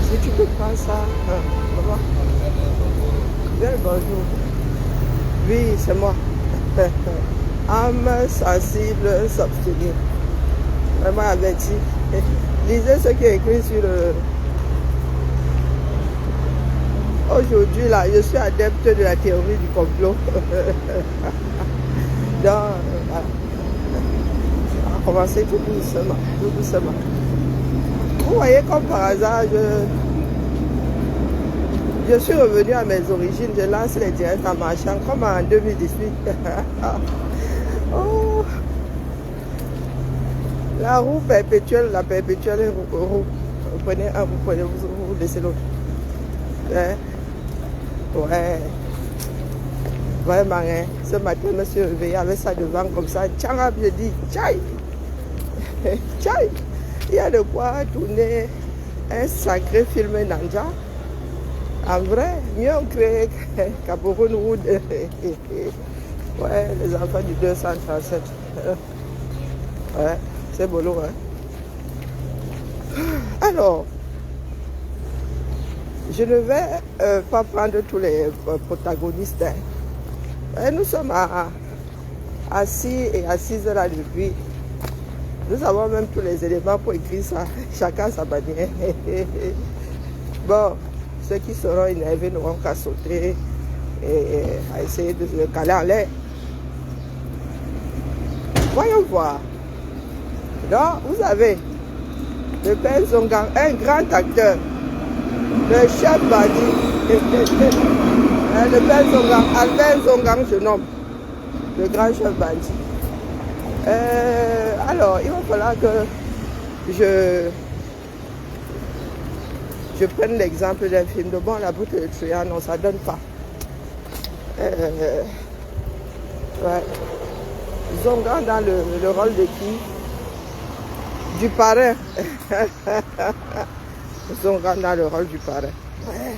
Si tu peux prendre ça, maman. Bien le bonjour. Oui, c'est moi. Âme sensible, s'abstenir. Vraiment averti. Lisez ce qui est écrit sur le... Aujourd'hui, là, je suis adepte de la théorie du complot. Donc, voilà. On va commencer tout doucement, tout doucement. Vous voyez, comme par hasard, je suis revenu à mes origines. Je lance les directs en marchant, comme en 2018. Oh. La roue perpétuelle, la perpétuelle roue. Vous prenez un, vous prenez, vous laissez l'autre. Ouais. Vraiment, hein. Ce matin, je me suis réveillé avec ça devant comme ça. Tchangab, je dis, tchaï. Tchaï. Il y a de quoi tourner un sacré film Nanja. En vrai, mieux on crée Cameroun Wood. Ouais, les enfants du 237. Ouais, c'est beau, hein. Alors, je ne vais pas prendre tous les protagonistes. Hein. Nous sommes assis et assises là depuis. Nous avons même tous les éléments pour écrire ça. Chacun sa bannière. Bon, ceux qui seront énervés n'auront qu'à sauter et à essayer de se caler en l'air. Voyons voir. Donc, vous avez le père Zongang, un grand acteur, le chef bandit, le père Zongang, Albert Zongang, je nomme, le grand chef bandit. Alors, il va falloir que je prenne l'exemple d'un film de bon, la boucle de Troya, non, ça ne donne pas. Ouais. Zongang dans le rôle de qui? Du parrain. Zongang dans le rôle du parrain. Ouais.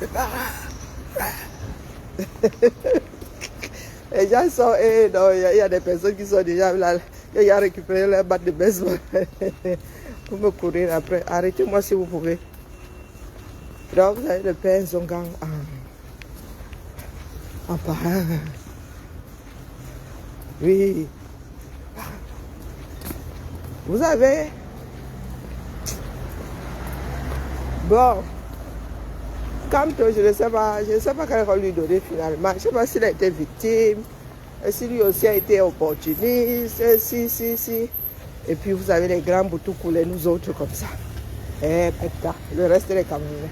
Le parrain. Les gens sont, il y a des personnes qui sont déjà là, il a récupéré leur batte de baseball pour me courir après. Arrêtez-moi si vous pouvez. Donc vous avez le père Zongang en parrain. Oui. Vous avez... Bon. Quand je ne sais pas quel rôle lui donner finalement. Je ne sais pas s'il a été victime, si lui aussi a été opportuniste, si. Et puis vous avez les grands boutous les nous autres comme ça. Et putain, le reste des Camerounais.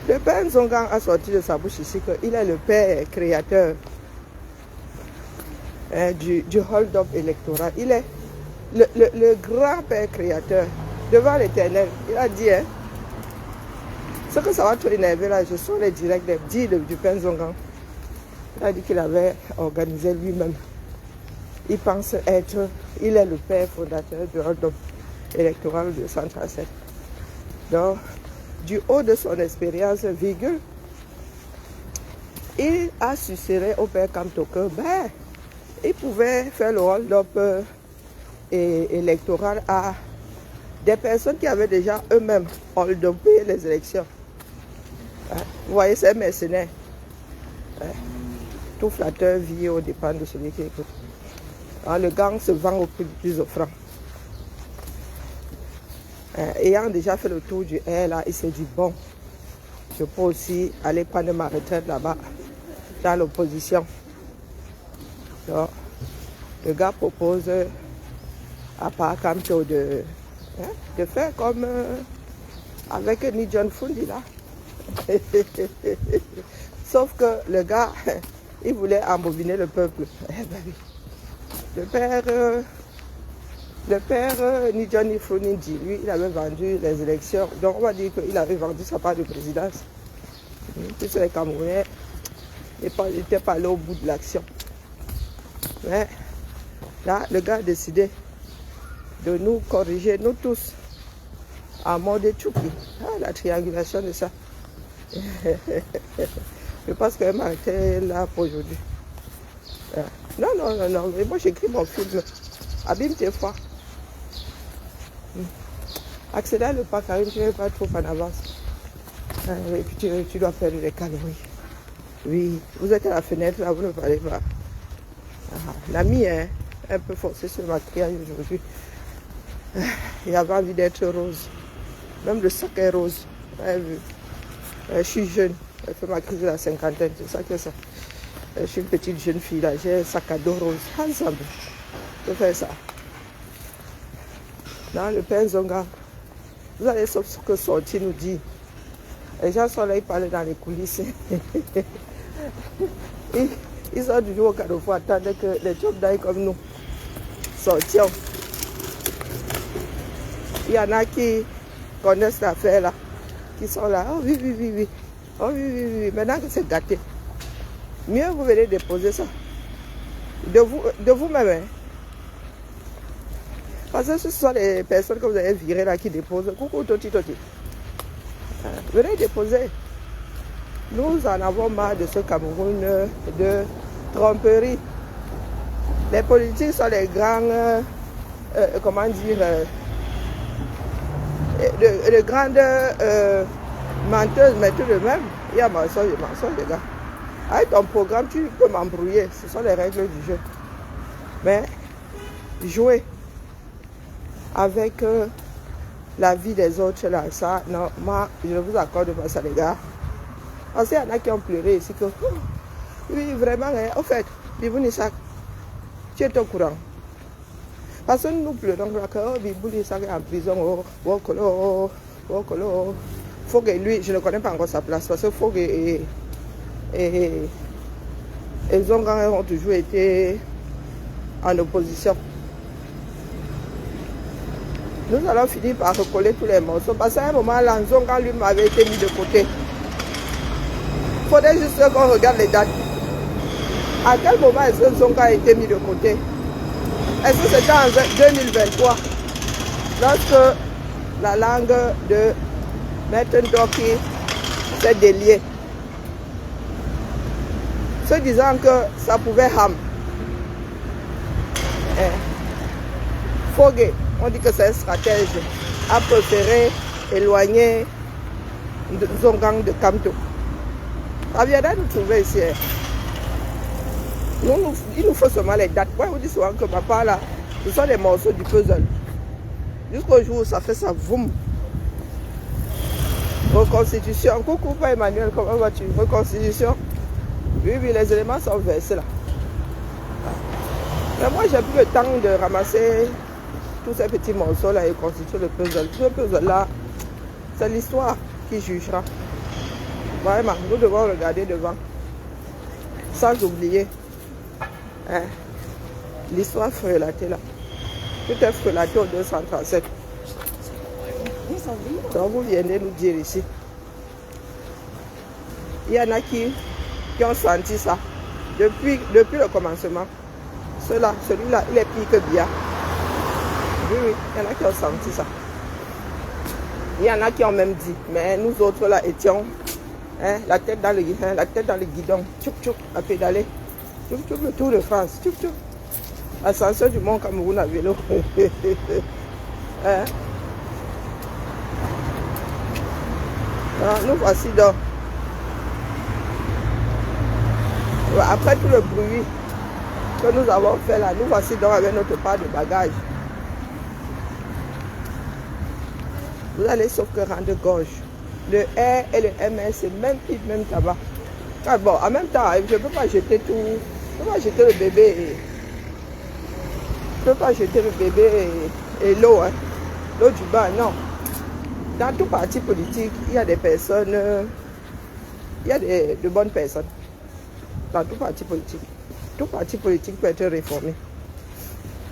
Le père Zongang a sorti de sa bouche ici qu'il est le père créateur du hold-up électoral. Il est le grand père créateur devant l'Éternel. Il a dit, hein, ce que ça va tout énerver là, je sors les directs du père Zongang. Il a dit qu'il avait organisé lui-même. Il pense il est le père fondateur du hold-up électoral de 137. Donc, du haut de son expérience, virgule, il a susurré au père Kamto que, il pouvait faire le hold-up électoral à des personnes qui avaient déjà eux-mêmes hold-upé les élections. Vous voyez, c'est un mercenaire. Tout flatteur vit aux dépens de celui qui écoute. Alors, le gang se vend au prix du plus offrant. Ayant déjà fait le tour du air, là, il s'est dit, bon, je peux aussi aller prendre ma retraite là-bas, dans l'opposition. Donc, le gars propose à part Kamto de faire comme avec Ni John Fundi là. Sauf que le gars, il voulait embobiner le peuple. Le père Ni John Fundi, lui, il avait vendu les élections. Donc on va dire qu'il avait vendu sa part de présidence. Tous les Camerounais n'étaient pas allés au bout de l'action. Mais là, le gars a décidé de nous corriger, nous tous, en mode Tchouki. La triangulation de ça. Je pense qu'elle m'a été là pour aujourd'hui. Non, mais moi j'écris mon film. Abîme tes fois. Accéder le pas, Karine, tu n'es pas trop en avance. Et puis tu dois faire des calories. Oui, vous êtes à la fenêtre, là, vous ne parlez pas. L'ami est un peu forcé sur le maquillage aujourd'hui. Il avait envie d'être rose. Même le sac est rose. Je suis jeune. Elle fait ma crise de la cinquantaine. C'est ça que ça. Je suis une petite jeune fille là. J'ai un sac à dos rose. Ensemble. Je fais ça. Dans le Père Zonga, vous allez sauf ce que sortir nous dit. Les gens sont là, ils parlent dans les coulisses. Ils sont toujours au carrefour, attendent que les jobs d'aille comme nous sortions. Il y en a qui connaissent l'affaire là, qui sont là. Oh oui, oui, oui, oui. Oh oui, oui, oui. Maintenant que c'est gâté, mieux vous venez déposer ça. De vous-même. Hein? Parce que ce sont les personnes que vous avez virées là qui déposent. Coucou, toti, toti. Venez déposer. Nous en avons marre de ce Cameroun de tromperie. Les politiques sont les grands, comment dire, de grandes menteuses, mais tout de même, il y a mensonge, les gars. Avec ton programme, tu peux m'embrouiller. Ce sont les règles du jeu. Mais jouer avec la vie des autres, là, ça, non, moi, je ne vous accorde pas ça, les gars. Parce qu'il y en a qui ont pleuré ici que, oui, vraiment, hein, au fait, Bibou Nissak, tu es au courant. Parce que nous pleurons que, oh, Bibou Nissak est en prison, oh, Wokolo, Wokolo. Faut que lui, je ne connais pas encore sa place, parce que faut que et Zonga ont toujours été en opposition. Nous allons finir par recoller tous les morceaux, parce qu'à un moment, là, Zonga lui m'avait été mis de côté. Il faudrait juste qu'on regarde les dates. À quel moment est-ce que Zonga a été mis de côté? Est-ce que c'était en 2023, lorsque la langue de Maître Ndoki s'est déliée, se disant que ça pouvait ham. Fogé, on dit que c'est un stratège, a préféré éloigner Zongang de Kamto. Ça viendra nous trouver ici. Il nous faut seulement les dates. Moi, je vous dis souvent que papa, là, ce sont les morceaux du puzzle. Jusqu'au jour où ça fait ça, boum. Reconstitution. Coucou, pas Emmanuel, comment vas-tu? Reconstitution. Oui, oui, les éléments sont versés là. Mais moi, j'ai plus le temps de ramasser tous ces petits morceaux là et constituer le puzzle. Ce puzzle là, c'est l'histoire qui jugera. Vraiment, nous devons regarder devant. Sans oublier hein, l'histoire frelatée là. Tout est frelaté au 237. Donc vous venez nous dire ici. Il y en a qui ont senti ça depuis le commencement. Celui-là, il est pire que bien. Oui, oui, il y en a qui ont senti ça. Il y en a qui ont même dit, mais nous autres là étions hein, la tête dans le guidon, tchouk tchouk, à pédaler. Tchouk tchouk, le Tour de France, tchouk tchouk. Ascension du Mont Cameroun à vélo. Hein? Alors, nous voici donc. Après tout le bruit que nous avons fait là, nous voici donc avec notre part de bagages. Vous allez sauf que rendre gauche. Le R et le MS, c'est même pile, même tabac. Ah bon, en même temps, je ne peux pas jeter tout. Je ne peux pas jeter le bébé. Je ne peux pas jeter le bébé et l'eau. Hein. L'eau du bain, non. Dans tout parti politique, il y a des personnes, il y a de bonnes personnes. Dans tout parti politique. Tout parti politique peut être réformé.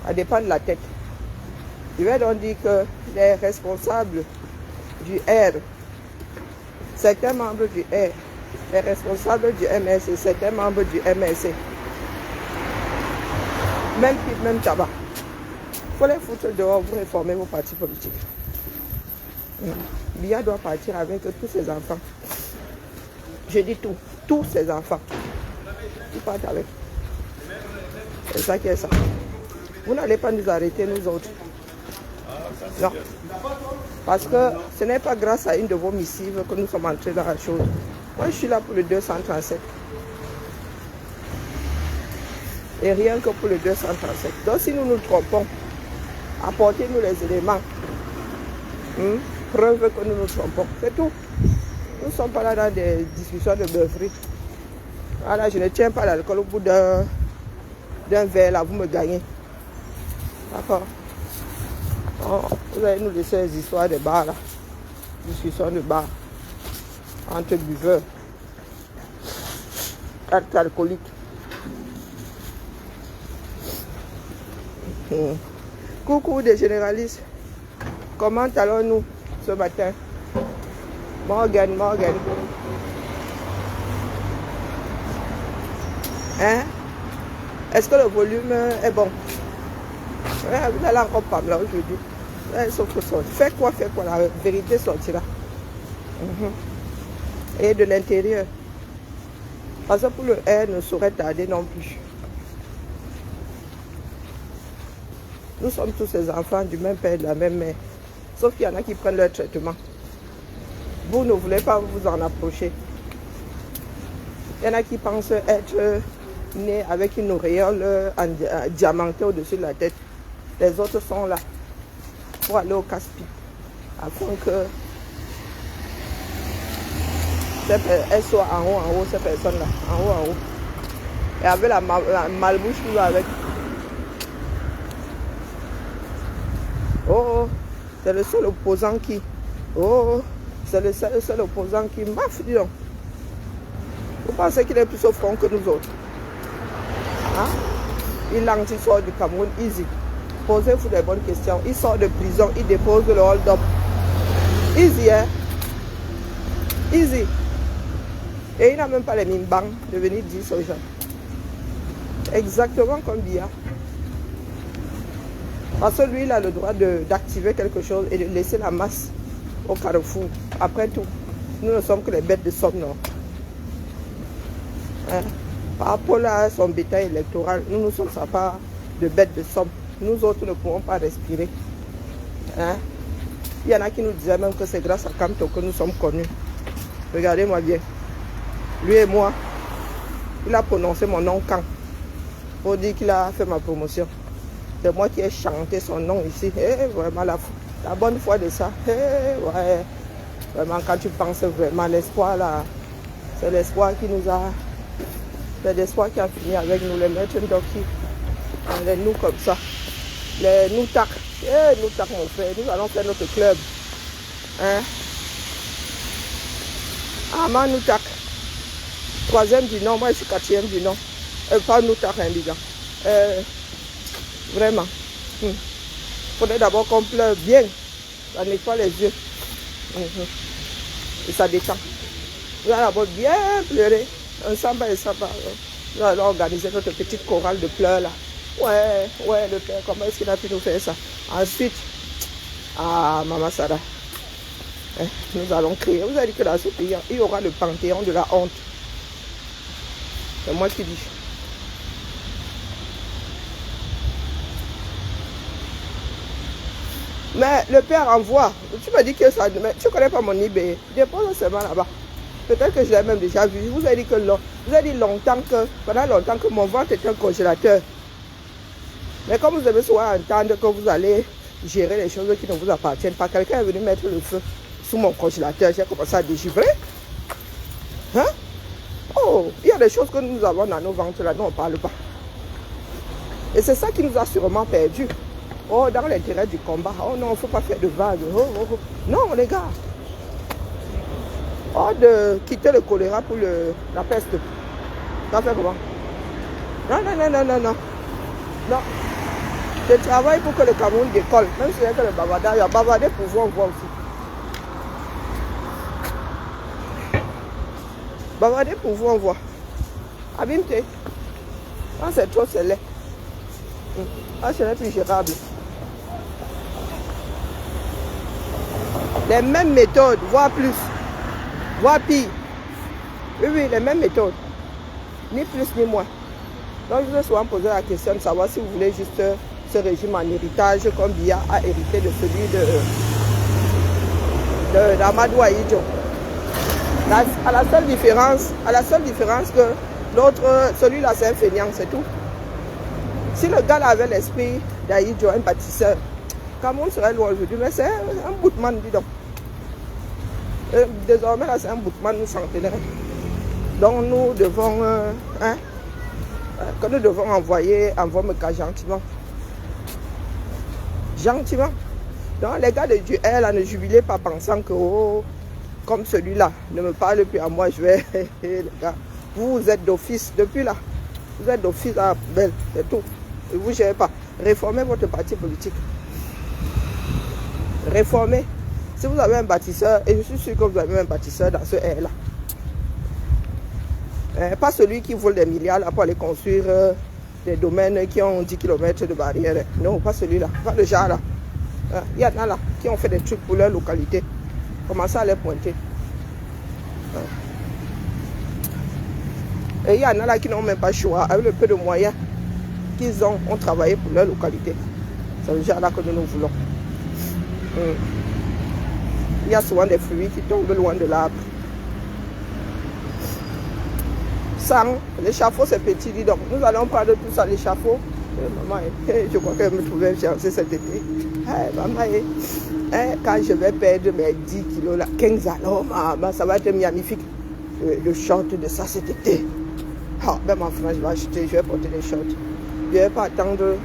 Ça dépend de la tête. Je vais donc dire que les responsables du R, certains membres du R, les responsables du MSC, certains membres du MSC, même tabac. Il faut les foutre dehors pour réformer vos partis politiques. Bia doit partir avec tous ses enfants. Je dis tout, tous ses enfants. Ils partent avec. C'est ça qui est ça. Vous n'allez pas nous arrêter, nous autres. Non. Parce que ce n'est pas grâce à une de vos missives que nous sommes entrés dans la chose. Moi, je suis là pour le 237. Et rien que pour le 237. Donc, si nous nous trompons, apportez-nous les éléments. Preuve que nous nous trompons. C'est tout. Nous ne sommes pas là dans des discussions de beuverie. Voilà, je ne tiens pas l'alcool au bout d'un verre, là, vous me gagnez. D'accord. Vous allez nous laisser les histoires de bar, là. Discussion de bar. Entre buveurs. Actes alcooliques. Coucou des généralistes. Comment allons-nous ce matin? Morgan. Hein? Est-ce que le volume est bon? Ouais, vous allez encore parler aujourd'hui. Sauf que ça. Fais quoi, la vérité sortira. Et de l'intérieur. Parce que pour le R ne saurait tarder non plus. Nous sommes tous ces enfants du même père et de la même mère. Sauf qu'il y en a qui prennent leur traitement. Vous ne voulez pas vous en approcher. Il y en a qui pensent être nés avec une auréole diamantée au-dessus de la tête. Les autres sont là pour aller au casse-pipe. Afin que elles soient en haut, ces personnes-là. En haut. Et avec la malbouche qui va avec. Oh, c'est le seul opposant qui... Oh, c'est le seul opposant qui maffe, dis donc. Vous pensez qu'il est plus au front que nous autres? Hein? Il sort du Cameroun, easy. Posez-vous des bonnes questions. Il sort de prison, il dépose le hold-up. Easy, hein? Easy. Et il n'a même pas les mimbangs de venir dire aux gens. Exactement comme Bia. Parce que lui, il a le droit d'activer quelque chose et de laisser la masse au carrefour. Après tout, nous ne sommes que les bêtes de somme, non? Hein? Par rapport à son bétail électoral, nous ne sommes pas de bêtes de somme. Nous autres ne pouvons pas respirer. Hein? Il y en a qui nous disaient même que c'est grâce à Kamto que nous sommes connus. Regardez-moi bien. Lui et moi, il a prononcé mon nom quand pour dire qu'il a fait ma promotion. C'est moi qui ai chanté son nom ici. Vraiment la bonne foi de ça. Ouais. Vraiment, quand tu penses vraiment l'espoir là, c'est l'espoir qui nous a... C'est l'espoir qui a fini avec nous, les maîtres d'Oki. Les nous comme ça. Les nous tac. Nous tac mon frère. Nous allons faire notre club. Hein? Ah, nous tac. 3e du nom, moi je suis 4e du nom. Pas nous tac, hein, les gars. Vraiment. Il faudrait d'abord qu'on pleure bien. Ça nettoie les yeux. Et ça détend. Nous allons d'abord bien pleurer. Un samba et samba. Nous allons organiser notre petite chorale de pleurs là. Ouais, le père, comment est-ce qu'il a pu nous faire ça? Ensuite, Maman Sarah. Nous allons crier. Vous avez dit que dans ce pays, il y aura le panthéon de la honte. C'est moi qui dis. Mais le père envoie. Tu me dis que ça... Mais tu ne connais pas mon eBay. Dépose seulement là-bas. Peut-être que je l'ai même déjà vu. Vous avez dit que pendant longtemps que mon ventre est un congélateur. Mais comme vous avez souvent entendre que vous allez gérer les choses qui ne vous appartiennent pas, quelqu'un est venu mettre le feu sous mon congélateur. J'ai commencé à dégivrer. Hein? Oh, il y a des choses que nous avons dans nos ventres là, nous on ne parle pas. Et c'est ça qui nous a sûrement perdu. Oh, dans l'intérêt du combat. Oh non, il ne faut pas faire de vagues. Oh. Non, les gars. Oh, de quitter le choléra pour la peste. Ça fait comment? Non. Non. Je travaille pour que le Cameroun décolle. Même si c'est que le bavardage, il y a bavardé pour voir aussi. Bavarder pour vous, on voit. Abimte. Quand c'est trop, c'est laid. Ce n'est plus gérable. Les mêmes méthodes, voire plus. Voire pire. Oui, les mêmes méthodes. Ni plus ni moins. Donc je vous ai souvent posé la question de savoir si vous voulez juste ce régime en héritage comme Bia a hérité de celui d'Amadou Aïdjo. À la seule différence que l'autre, celui-là c'est un feignant, c'est tout. Si le gars là avait l'esprit d'Aïdjo, un bâtisseur, Cameroun serait loin aujourd'hui, mais c'est un boutman, dis donc. Désormais là c'est un boutman centenaire. Donc nous devons, que nous devons envoyer Meka gentiment. Gentiment. Donc les gars de Dieu, là, ne jubilez pas pensant que, oh, comme celui-là, ne me parle plus à moi, je vais, les gars, vous êtes d'office, depuis là, vous êtes d'office à la poubelle, c'est tout. Ne vous gérez pas. Réformez votre parti politique. Réformez. Si vous avez un bâtisseur, et je suis sûr que vous avez un bâtisseur dans ce air-là, pas celui qui vole des milliards là, pour aller construire des domaines qui ont 10 km de barrière. Non, pas celui-là. Pas le genre là. Il y en a là qui ont fait des trucs pour leur localité. Commencez à les pointer. Et il y en a là qui n'ont même pas choix. Avec le peu de moyens qu'ils ont travaillé pour leur localité. C'est le genre là que nous voulons. Il y a souvent des fruits qui tombent loin de l'arbre. Sang, l'échafaud c'est petit, dis donc. Nous allons prendre tout ça, l'échafaud. Maman, je crois qu'elle me trouvait fiancée cet été. Maman, quand je vais perdre mes 10 kilos là, 15 alors, maman, ça va être magnifique. Le short de ça cet été. Ben mon frère, je vais acheter, je vais porter des shorts. Je ne vais pas attendre.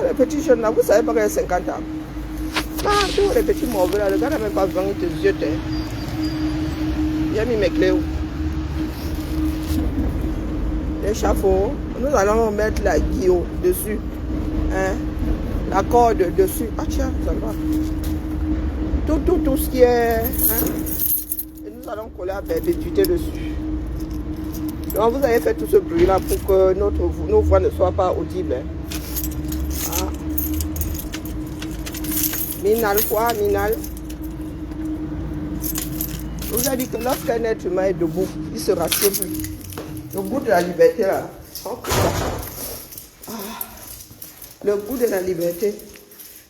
Les petits jeunes là, vous savez pas qu'il y a 50 ans. Tous les petits mauvais là, le gars n'a même pas besoin de te jeter. J'ai mis mes clés où? L'échafaud, nous allons mettre la guillot dessus. La corde dessus. Ah tiens, ça va. Tout ce qui est. Et nous allons coller à perpétuité dessus. Donc vous avez fait tout ce bruit là pour que nos voix ne soient pas audibles. Minal, quoi, Minal? Je vous ai dit que lorsqu'un être humain est debout, il se rassure plus. Le goût de la liberté là. Le goût de la liberté.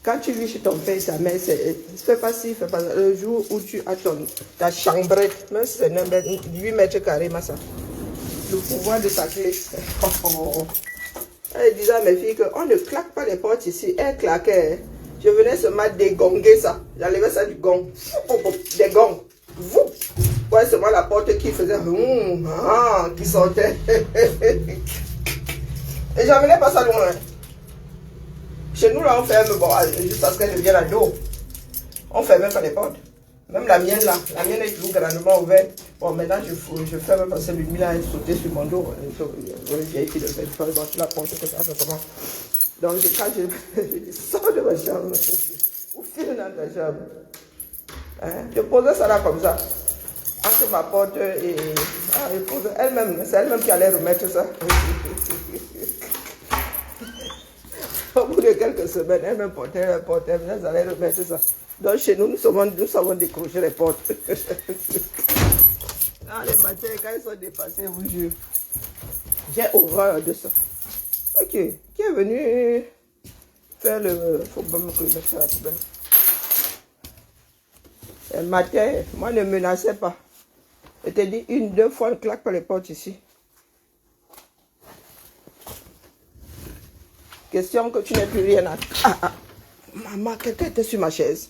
Quand tu vis chez ton père et ta mère, fais pas ci, fais pas ça. Le jour où tu as ta chambrette, même si c'est 8 mètres carrés, ça. Le pouvoir de ta clé. Elle disait à mes filles qu'on ne claque pas les portes ici. Elle claquait. Je venais seulement dégonguer ça. J'enlevais ça du gong. Des gongs. Vous. Ouais, seulement la porte qui faisait qui sortait. Et j'emmenais pas ça loin. Chez nous, là, on ferme, bon, juste à ce qu'elle devienne à dos. On ferme même pas les portes. Même la mienne, là, la mienne est toujours grandement ouverte. Bon, maintenant, je ferme parce que lui, là, elle sautait sur mon dos. Une vieille fille de 20 ans, dans la porte, que ça commence. Donc, quand je dis, sors de ma chambre, ou file dans ta chambre. Je posais ça là comme ça. Entre ma porte et... elle-même, c'est elle-même qui allait remettre ça. Au bout de quelques semaines, elle-même portait la porte, elle allait remettre ça. Donc chez nous, nous savons décrocher les portes. Dans les matins, quand ils sont dépassés, vous jure, j'ai horreur de ça. Ok, qui est venu faire le... Faut pas me mettre ça à la poubelle. Le matin, moi ne menaçais pas. Je t'ai dit 1, 2 fois, ne claque pas les portes ici. Question que tu n'aies plus rien à... Maman, quelqu'un était sur ma chaise.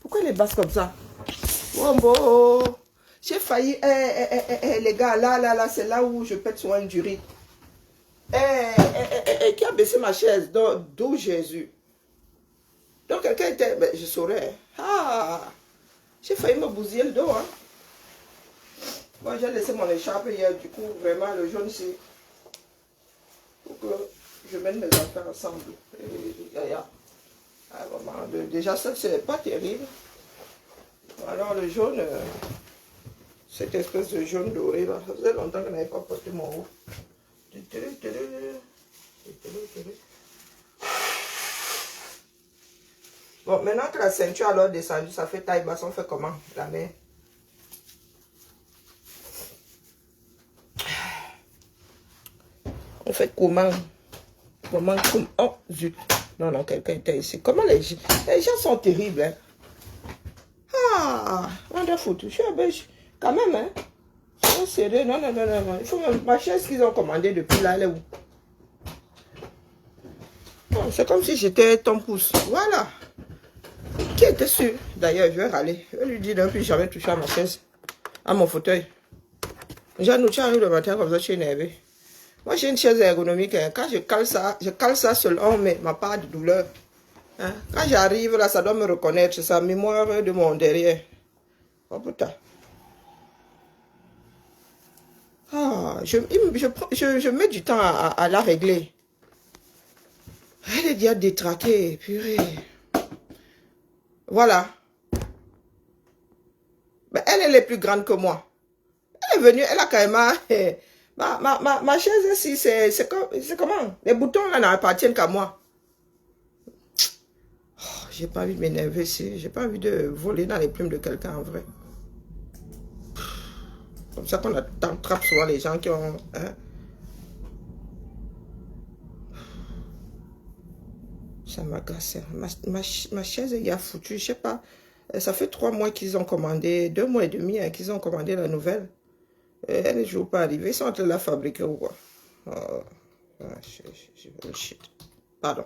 Pourquoi elle est basse comme ça? Wombo, j'ai failli... les gars, là, c'est là où je pète soin du riz. Qui a baissé ma chaise? D'où Jésus? Donc quelqu'un était... Ben, je saurais. J'ai failli me bousiller le dos, hein. Moi, j'ai laissé mon écharpe hier, du coup, vraiment, le jaune, c'est... Pour que je mette mes affaires ensemble. Déjà, ça, c'est pas terrible. Alors, le jaune, cette espèce de jaune doré, là, ça faisait longtemps que je n'avais pas porté mon haut. Bon, maintenant que la ceinture a alors descendu, ça fait taille basse, on fait comment? La main. On fait comment? Oh, zut. Non, quelqu'un était ici. Comment les gens sont terribles, hein? rien foutu. Je suis un peu... Quand même, hein. C'est sérieux. Non, non, non, non, non. Il faut même... Ma chaise qu'ils ont commandée depuis là, elle est où? Bon, c'est comme si j'étais ton pouce. Voilà. Qui était sûr? D'ailleurs, je vais râler. Je vais lui dire d'un plus jamais touché à ma chaise. À mon fauteuil. J'annonce le matin comme ça, je suis énervé. Moi, j'ai une chaise ergonomique. Hein. Quand je cale ça selon ma part de douleur. Hein. Quand j'arrive là, ça doit me reconnaître. C'est sa mémoire de mon derrière. Oh putain. Ah, je mets du temps à la régler. Elle est déjà détraquée, purée. Voilà. Mais elle est plus grande que moi. Elle est venue, elle a quand même... Ma chaise ici, c'est comment? Les boutons là n'appartiennent qu'à moi. Oh, j'ai pas envie de m'énerver ici. J'ai pas envie de voler dans les plumes de quelqu'un en vrai. Comme ça qu'on attrape souvent les gens qui ont... Hein? Ça m'agace. Ma chaise, il y a foutu, je sais pas. Ça fait 3 mois qu'ils ont commandé, 2 mois et demi hein, qu'ils ont commandé la nouvelle. Elle n'est toujours pas arrivée. Ils sont en train de la fabriquer ou quoi? Oh, shit. Pardon.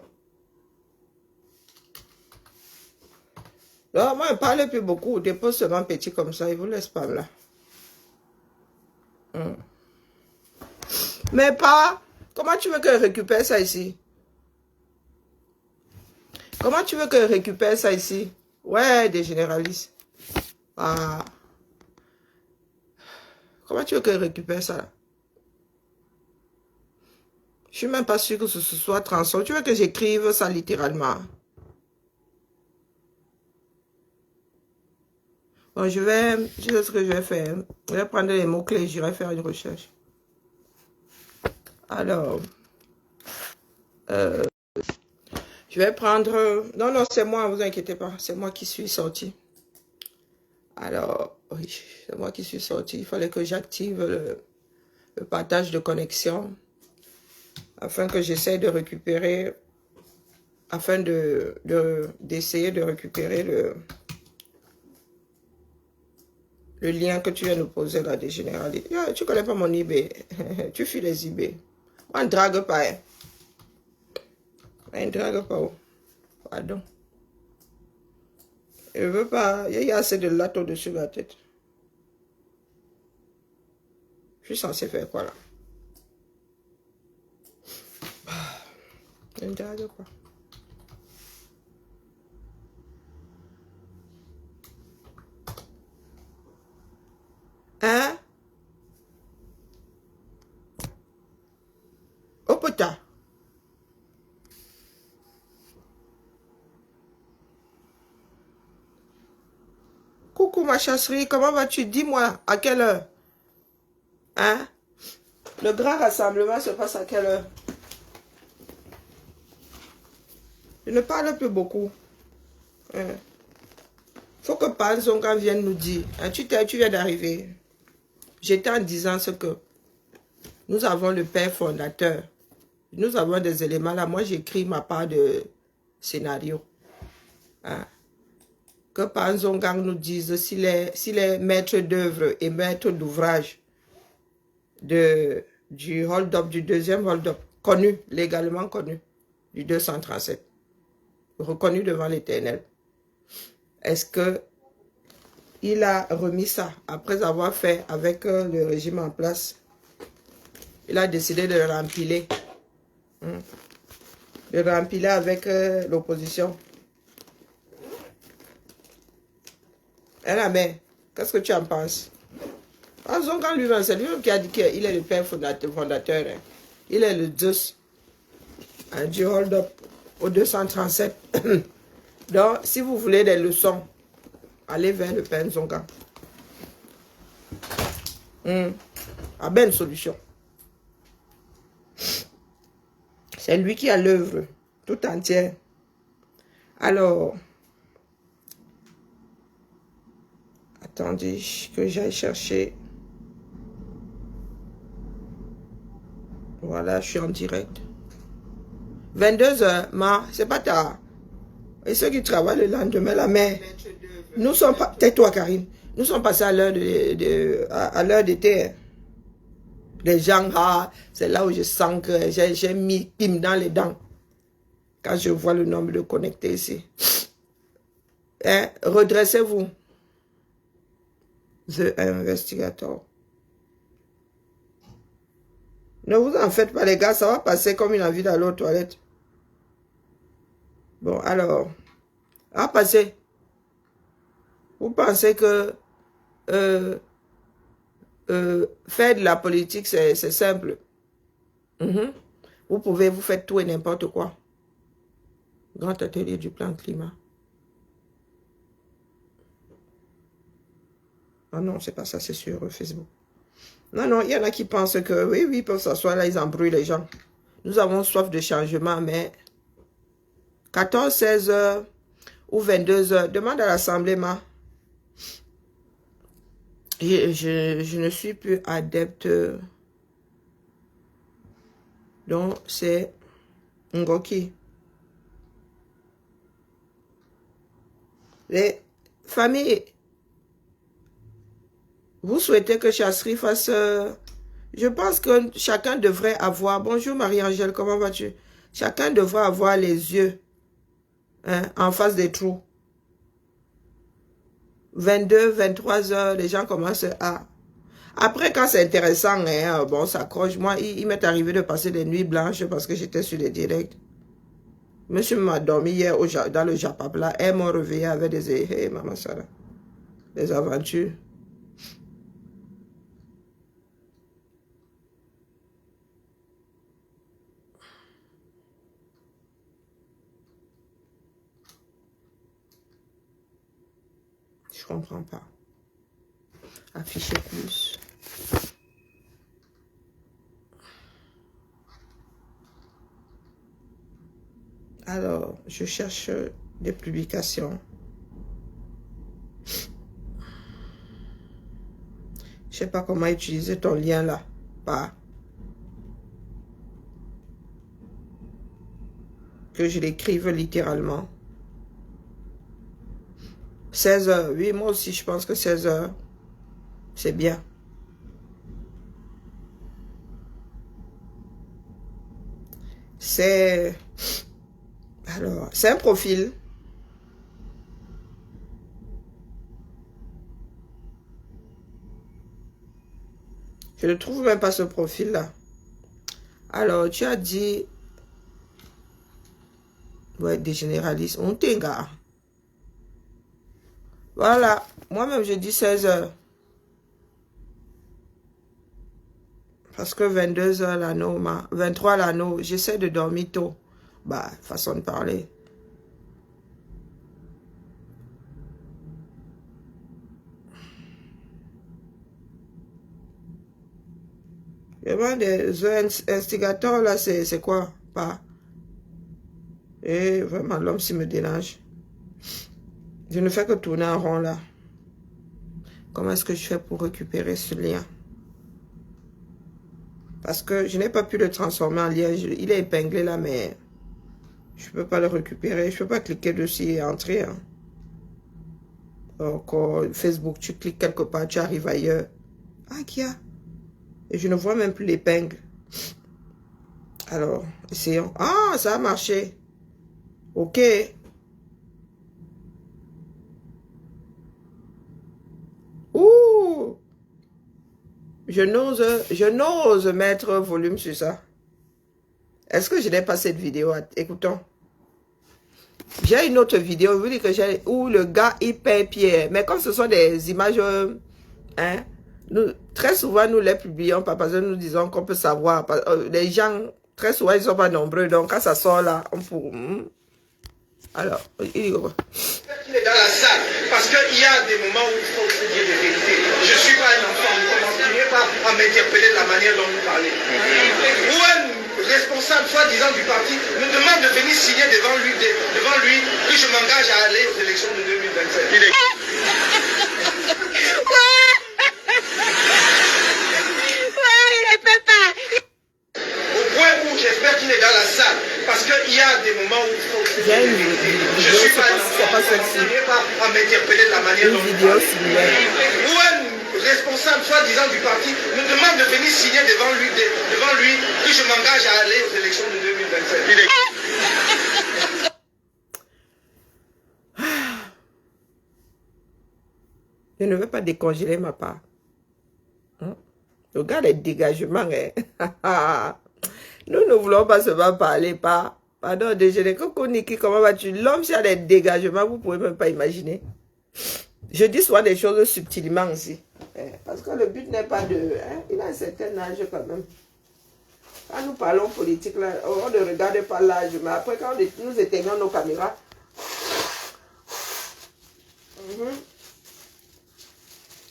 Non, moi, ne parle plus beaucoup. Dépose seulement petit comme ça. Il vous laisse pas là. Mais pas. Comment tu veux que je récupère ça ici? Comment tu veux que je récupère ça ici? Ouais, des généralistes. Ah. Comment tu veux que je récupère ça là? Je suis même pas sûr que ce soit transformé. Tu veux que j'écrive ça littéralement? Bon, je sais ce que je vais faire. Je vais prendre les mots-clés, j'irai faire une recherche. Alors, je vais prendre... Non, non, c'est moi, ne vous inquiétez pas. C'est moi qui suis sorti. Alors, oui, c'est moi qui suis sorti. Il fallait que j'active le partage de connexion afin que j'essaie de récupérer, afin d'essayer de récupérer le lien que tu viens nous poser là des généralités. Tu connais pas mon eBay. Tu fuis les eBay. Moi, on ne drague pas. Hein. On ne drague pas. Pardon. Je ne veux pas. Il y a assez de latte au-dessus de la tête. Je suis censé faire quoi là? Je ne drague pas. Hein? Oh putain. Coucou ma chasserie, comment vas-tu? Dis-moi, à quelle heure? Hein? Le grand rassemblement se passe à quelle heure? Je ne parle plus beaucoup. Faut que Panzonga vienne nous dire. Hein, tu viens d'arriver. J'étais en disant ce que nous avons le père fondateur. Nous avons des éléments là. Moi, j'écris ma part de scénario. Hein. Que Panzonga nous dise s'il est maître d'œuvre et maître d'ouvrage du hold-up, du deuxième hold-up, connu, légalement connu, du 237, reconnu devant l'Éternel. Est-ce que il a remis ça après avoir fait avec le régime en place? Il a décidé de le rempiler. De le rempiler avec l'opposition. Elle a mais qu'est-ce que tu en penses? Quand lui-même, c'est lui-même qui a dit qu'il est le père fondateur. Hein. Il est le Zeus du hold-up au 237. Donc, si vous voulez des leçons, allez vers le père Nzonga. Ah ben, une solution. C'est lui qui a l'œuvre tout entière. Alors, attendez que j'aille chercher. Voilà, je suis en direct. 22 h, c'est pas tard. Et ceux qui travaillent le lendemain, la mer. Nous sommes pas... Tais-toi, Karim. Nous sommes passés à l'heure à l'heure d'été. Les gens, c'est là où je sens que j'ai mis Pim dans les dents. Quand je vois le nombre de connectés ici. Hein? Redressez-vous. The Investigator. Ne vous en faites pas, les gars. Ça va passer comme une envie d'aller aux toilettes. Bon, alors. À passer. Vous pensez que faire de la politique, c'est simple. Vous pouvez vous faire tout et n'importe quoi. Grand atelier du plan climat. Ah non, c'est pas ça, c'est sur Facebook. Non, non, il y en a qui pensent que oui, ils peuvent s'asseoir là, ils embrouillent les gens. Nous avons soif de changement, mais 14, 16 heures ou 22 heures, demande à l'Assemblée, je ne suis plus adepte. Donc, c'est Ngoki. Les familles, vous souhaitez que Chasserie fasse... je pense que chacun devrait avoir... Bonjour Marie-Angèle, comment vas-tu? Chacun devrait avoir les yeux en face des trous. 22, 23 heures, les gens commencent à... Après, quand c'est intéressant, bon, ça accroche. Moi, il m'est arrivé de passer des nuits blanches parce que j'étais sur les directs. Monsieur m'a dormi hier dans le Japapla. Elle m'a réveillé avec des maman Sarah. Des aventures. Je comprends pas. Afficher plus. Alors, je cherche des publications. Je sais pas comment utiliser ton lien là. Pas. Que je l'écrive littéralement. 16 heures. Oui, moi aussi, je pense que 16 heures, c'est bien. C'est... Alors, c'est un profil. Je ne trouve même pas ce profil-là. Alors, tu as dit... Ouais, des généralistes. On t'enga. Voilà. Moi-même, je dis 16 heures. Parce que 22 heures l'anneau, 23 l'anneau, j'essaie de dormir tôt. Bah, façon de parler. Vraiment, des instigateurs, là, c'est quoi? Pas. Et vraiment, l'homme, s'il me dérange. Je ne fais que tourner en rond, là. Comment est-ce que je fais pour récupérer ce lien? Parce que je n'ai pas pu le transformer en lien. Il est épinglé, là, mais je ne peux pas le récupérer. Je ne peux pas cliquer dessus et entrer. Hein. Encore Facebook, tu cliques quelque part, tu arrives ailleurs. Ah, qu'il y a? Et je ne vois même plus l'épingle. Alors, essayons. Ah, ça a marché. Ok. Ouh. Je n'ose mettre volume sur ça. Est-ce que je n'ai pas cette vidéo? Écoutons. J'ai une autre vidéo où le gars, il paie Pierre. Mais comme ce sont des images, hein, très souvent, nous les publions pas parce que nous disons qu'on peut savoir. Les gens, très souvent, ils ne sont pas nombreux. Donc, quand ça sort là, on peut... Alors, il dit quoi? Il est dans la salle parce qu'il y a des moments où il faut se dire des vérités. Je ne suis pas un enfant, ne continuez pas à m'interpeller de la manière dont vous parlez. Ou un responsable, soi-disant, du parti, me demande de venir signer devant lui que je m'engage à aller aux élections de 2027. Il est... Au point où j'espère qu'il est dans la salle, parce qu'il y a des moments où il faut... Je ne suis pas un enfant, ne continuez pas à m'interpeller de la manière vidéo similaire. Où un responsable, soi-disant du parti, me demande de venir signer devant lui que je m'engage à aller aux élections de 2027. Je ne veux pas décongeler ma part. Regarde les dégagements. Hein. Nous ne voulons pas seulement parler par... Pardon, déjeuner. Comment vas-tu? L'homme, s'il y a des dégagements, vous ne pouvez même pas imaginer. Je dis souvent des choses subtilement aussi. Parce que le but n'est pas de... Hein, il a un certain âge quand même. Quand nous parlons politique, là, on ne regarde pas l'âge. Mais après, quand nous éteignons nos caméras...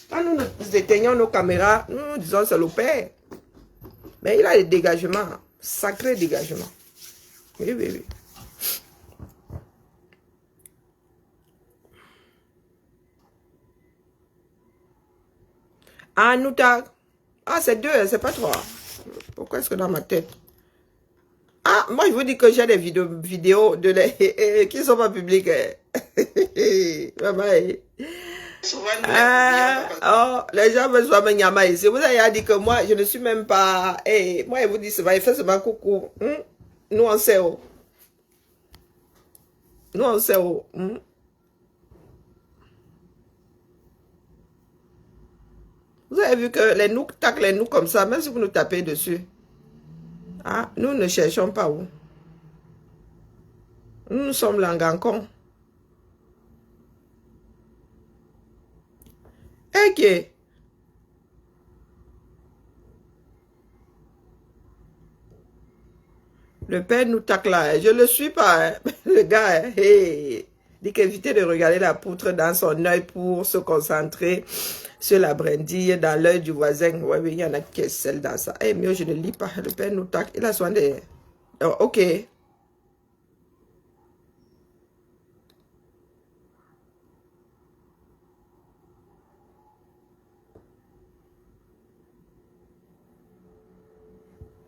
Quand nous éteignons nos caméras, nous disons c'est le père. Mais il a des dégagements, sacrés dégagements. Oui, oui, oui. Ah, nous tag. Ah, c'est 2, c'est pas 3. Pourquoi est-ce que dans ma tête? Ah, moi je vous dis que j'ai des vidéos de les, qui ne sont pas publiques. Bye bye. Oh, les gens me soient nyama ici. Vous avez dit que moi, je ne suis même pas... Hey, moi, je vous dis, il fait seulement coucou. Nous, on sait où. Nous, on sait où. Vous avez vu que les nous taclent les nous comme ça, même si vous nous tapez dessus. Ah, nous ne cherchons pas où. Nous sommes langancons. Ok. Le père nous tacle là. Je ne le suis pas. Hein. Le gars, hey, dit qu'éviter de regarder la poutre dans son œil pour se concentrer sur la brindille dans l'œil du voisin. Oui, oui, il y en a qui est celle dans ça. Eh, mieux, je ne lis pas. Le père nous tacle. Il a soin de... Oh, ok.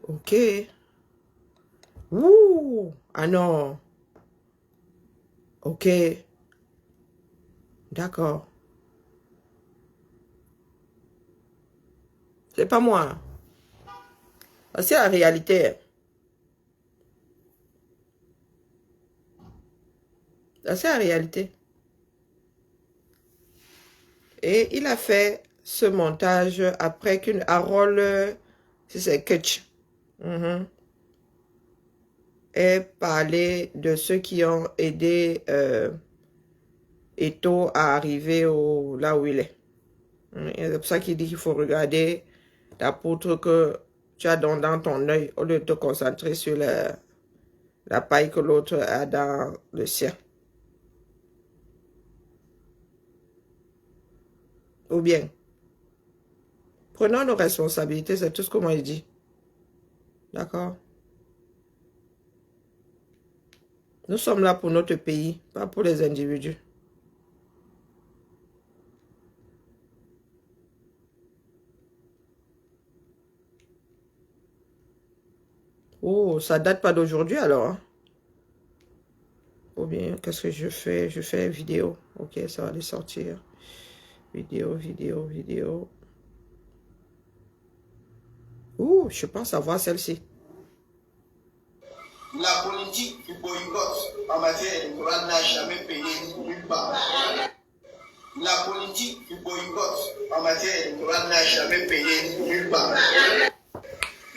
Ok. Ouh. Ah non. Ok. D'accord. C'est pas moi. C'est la réalité. C'est la réalité. Et il a fait ce montage après qu'une Harold, c'est Ketch, ait parlé de ceux qui ont aidé Eto à arriver là où il est. C'est pour ça qu'il dit qu'il faut regarder la poutre que tu as dans ton œil au lieu de te concentrer sur la paille que l'autre a dans le sien. Ou bien, prenons nos responsabilités, c'est tout ce que moi je dis. D'accord? Nous sommes là pour notre pays, pas pour les individus. Oh, ça date pas d'aujourd'hui alors. Hein? Ou bien, qu'est-ce que je fais? Je fais vidéo. Ok, ça va aller sortir. Vidéo. Ouh, je pense avoir celle-ci. La politique du boycott en matière électorale n'a jamais payé nulle part. La politique du boycott en matière électorale n'a jamais payé nulle part.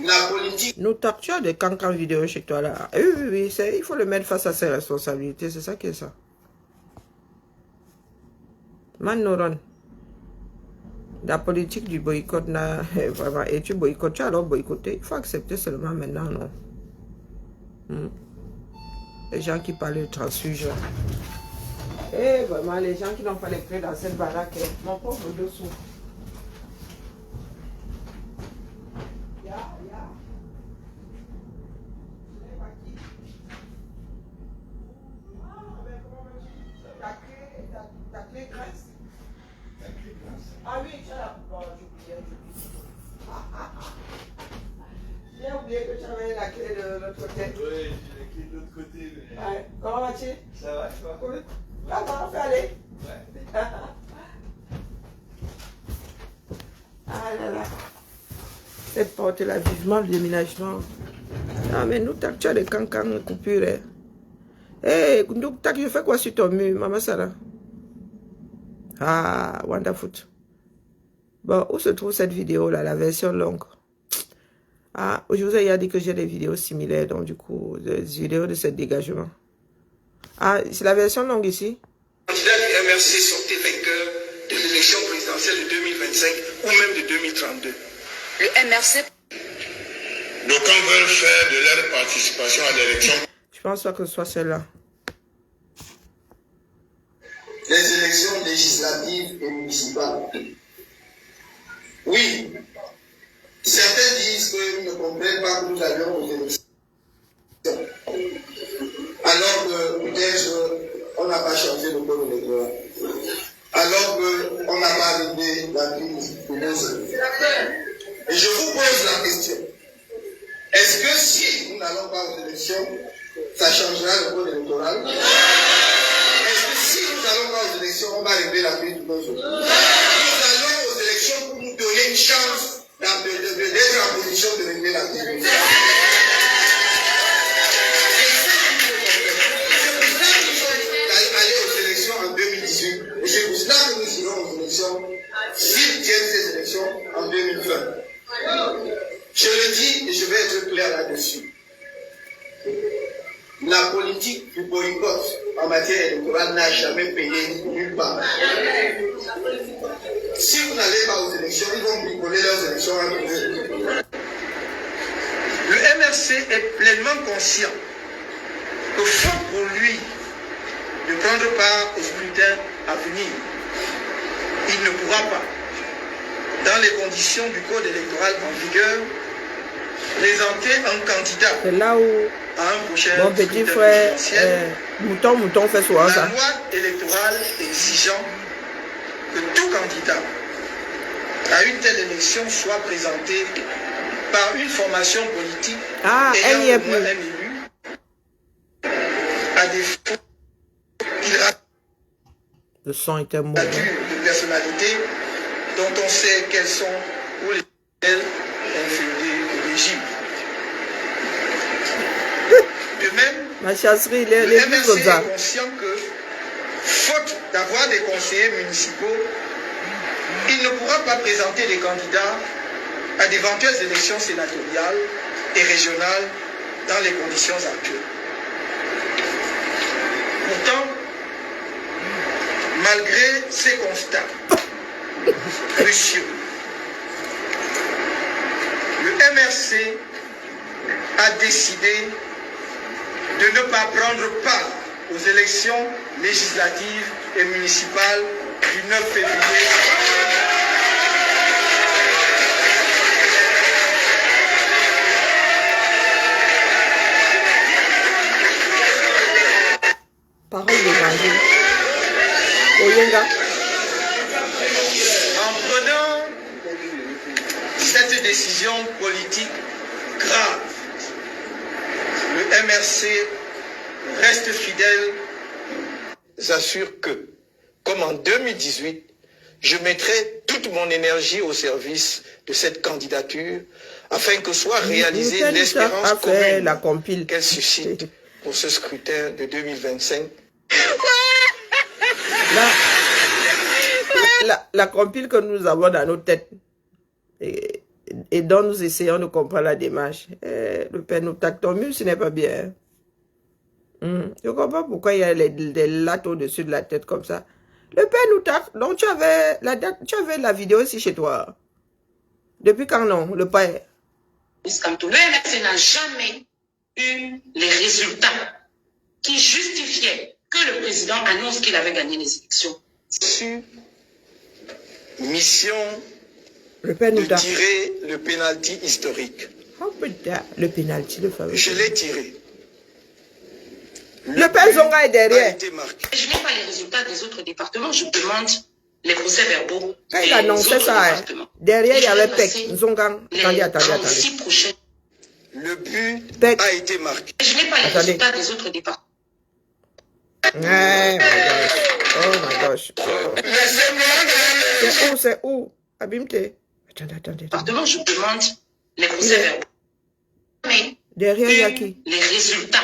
La politique... Nous t'actuons des cancans vidéo chez toi là. Oui, il faut le mettre face à ses responsabilités, c'est ça qui est ça. Manoron. La politique du boycott n'a vraiment... Et tu boycottes, tu as alors boycotté. Il faut accepter seulement maintenant, non? Les gens qui parlent de transfuge. Et vraiment, les gens qui n'ont pas les clés dans cette baraque, mon pauvre dessous. Ta clé graisse. Ah oui, tu as la... Bon, j'ai oublié que tu avais la clé de l'autre côté. Oui, j'ai la clé de l'autre côté. Mais... Ouais. Comment vas-tu? Ça va, tu vas? Ça va, fais aller. Ouais. Ah là là. Cette porte-là, vivement le déménagement. Ah, mais nous, tu as des cancans coupures. Hé, hey, je fais quoi sur ton mur, Maman Sarah? Ah, wonderful. Bon, où se trouve cette vidéo-là, la version longue? Ah, aujourd'hui, il a dit que j'ai des vidéos similaires, donc du coup, des vidéos de ce dégagement. Ah, c'est la version longue ici? Le candidat du MRC sortait vainqueur de l'élection présidentielle de 2025 ou même de 2032. Le MRC. D'aucuns veulent faire de leur participation à l'élection. Je pense pas que ce soit celle-là. Les élections législatives et municipales. Oui, certains disent qu'ils ne comprennent pas que nous allions aux élections. Alors que peut-être on n'a pas changé le code électoral. Alors qu'on n'a pas réglé la crise de nos amis. Et je vous pose la question. Est-ce que si nous n'allons pas aux élections, ça changera le code électoral? Est-ce que si nous n'allons pas aux élections, on va régler la crise de nos amis? Nous allons aux élections pour nous donner une chance d'être en position de régler la crise de nos amis. En 2018, et c'est pour cela que nous irons aux élections, s'ils tiennent ces élections en 2020. Je le dis et je vais être clair là-dessus. La politique du boycott en matière électorale n'a jamais payé nulle part. Si vous n'allez pas aux élections, ils vont bricoler leurs élections entre eux. Le MRC est pleinement conscient que faute pour lui de prendre part au scrutin à venir, il ne pourra pas, dans les conditions du code électoral en vigueur, présenter un candidat C'est là où à un prochain mon petit frère Mouton fait souvent la ça. loi électorale exigeant que tout candidat à une telle élection soit présenté par une formation politique Elle n'y est ayant au moins plus. un élu, à défaut qu'il Le son était mauvais. statut de personnalité dont on sait quelles sont ou lesquelles ont féodé le régime. De même, Ma chasserie, le les plus MRC autres. est conscient que, faute d'avoir des conseillers municipaux, il ne pourra pas présenter des candidats à d'éventuelles élections sénatoriales et régionales dans les conditions actuelles. Pourtant, malgré ces constats cruciaux, le MRC a décidé de ne pas prendre part aux élections législatives et municipales du 9 février. Parole d'évangile. Oyenga. En prenant cette décision politique grave, le MRC reste fidèle. J'assure que, comme en 2018, je mettrai toute mon énergie au service de cette candidature afin que soit réalisée l'espérance commune qu'elle suscite pour ce scrutin de 2025. La compile que nous avons dans nos têtes et dont nous essayons de comprendre la démarche. Le Père nous tape ton mur, ce n'est pas bien. Je ne comprends pas pourquoi il y a des lattes au-dessus de la tête comme ça. Le Père nous tape. Donc tu avais la vidéo ici chez toi. Depuis quand non, le Père? Le MRC n'a jamais eu les résultats qui justifiaient que le président annonce qu'il avait gagné les élections. Sur mission Le Père nous de tape. tirer le pénalty historique. Oh putain, le pénalty, le fameux. Je l'ai tiré. Le Père Zonga est A derrière. été marqué. Je n'ai pas les résultats des autres départements, je demande les procès-verbaux. Quand il annonçait ça, derrière il y avait Pek, Zongang. Attendez. 36 prochaines. Le but Pek. a été marqué. Je n'ai pas les Attendez. résultats des autres départements. Oh my gosh. C'est où? Abimte. Attendez. Département, je demande les procès-verbaux. Mais Derrière, il y a qui? les résultats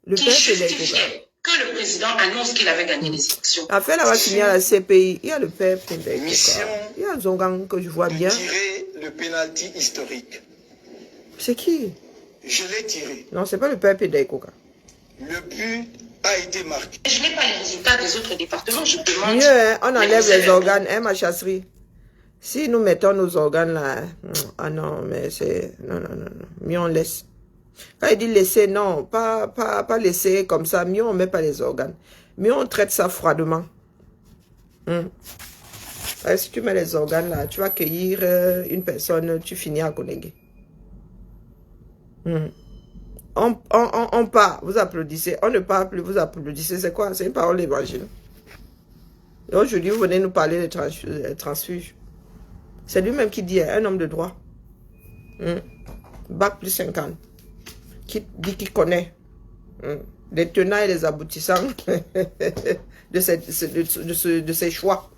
Le qui père Pédé Coca. justifiaient que le président annonce qu'il avait gagné les élections. L'affaire là va finir à la CPI. Il y a le père Pédé Coca. Mission Il y a un Zongang que je vois de bien. tirer le pénalty historique. C'est qui? Je l'ai tiré. Non, c'est pas le père Pédé Coca. Le but a été marqué. Je n'ai pas les résultats des autres départements, je demande. Mieux, hein, on enlève les procès-verbaux. organes, hein, ma chasserie. Si nous mettons nos organes là, ah non, mais c'est... Non. Mieux on laisse. Quand il dit laisser, non, pas laisser comme ça. Mieux on met pas les organes. Mieux on traite ça froidement. Si tu mets les organes là, tu vas accueillir une personne, tu finis à Konégé. On part, vous applaudissez. On ne parle plus, vous applaudissez. C'est quoi? C'est une parole d'évangile. Et aujourd'hui, vous venez nous parler de transfuge. C'est lui-même qui dit, un homme de droit. Bac plus 50. Qui dit qu'il connaît les tenants et les aboutissants de ses choix.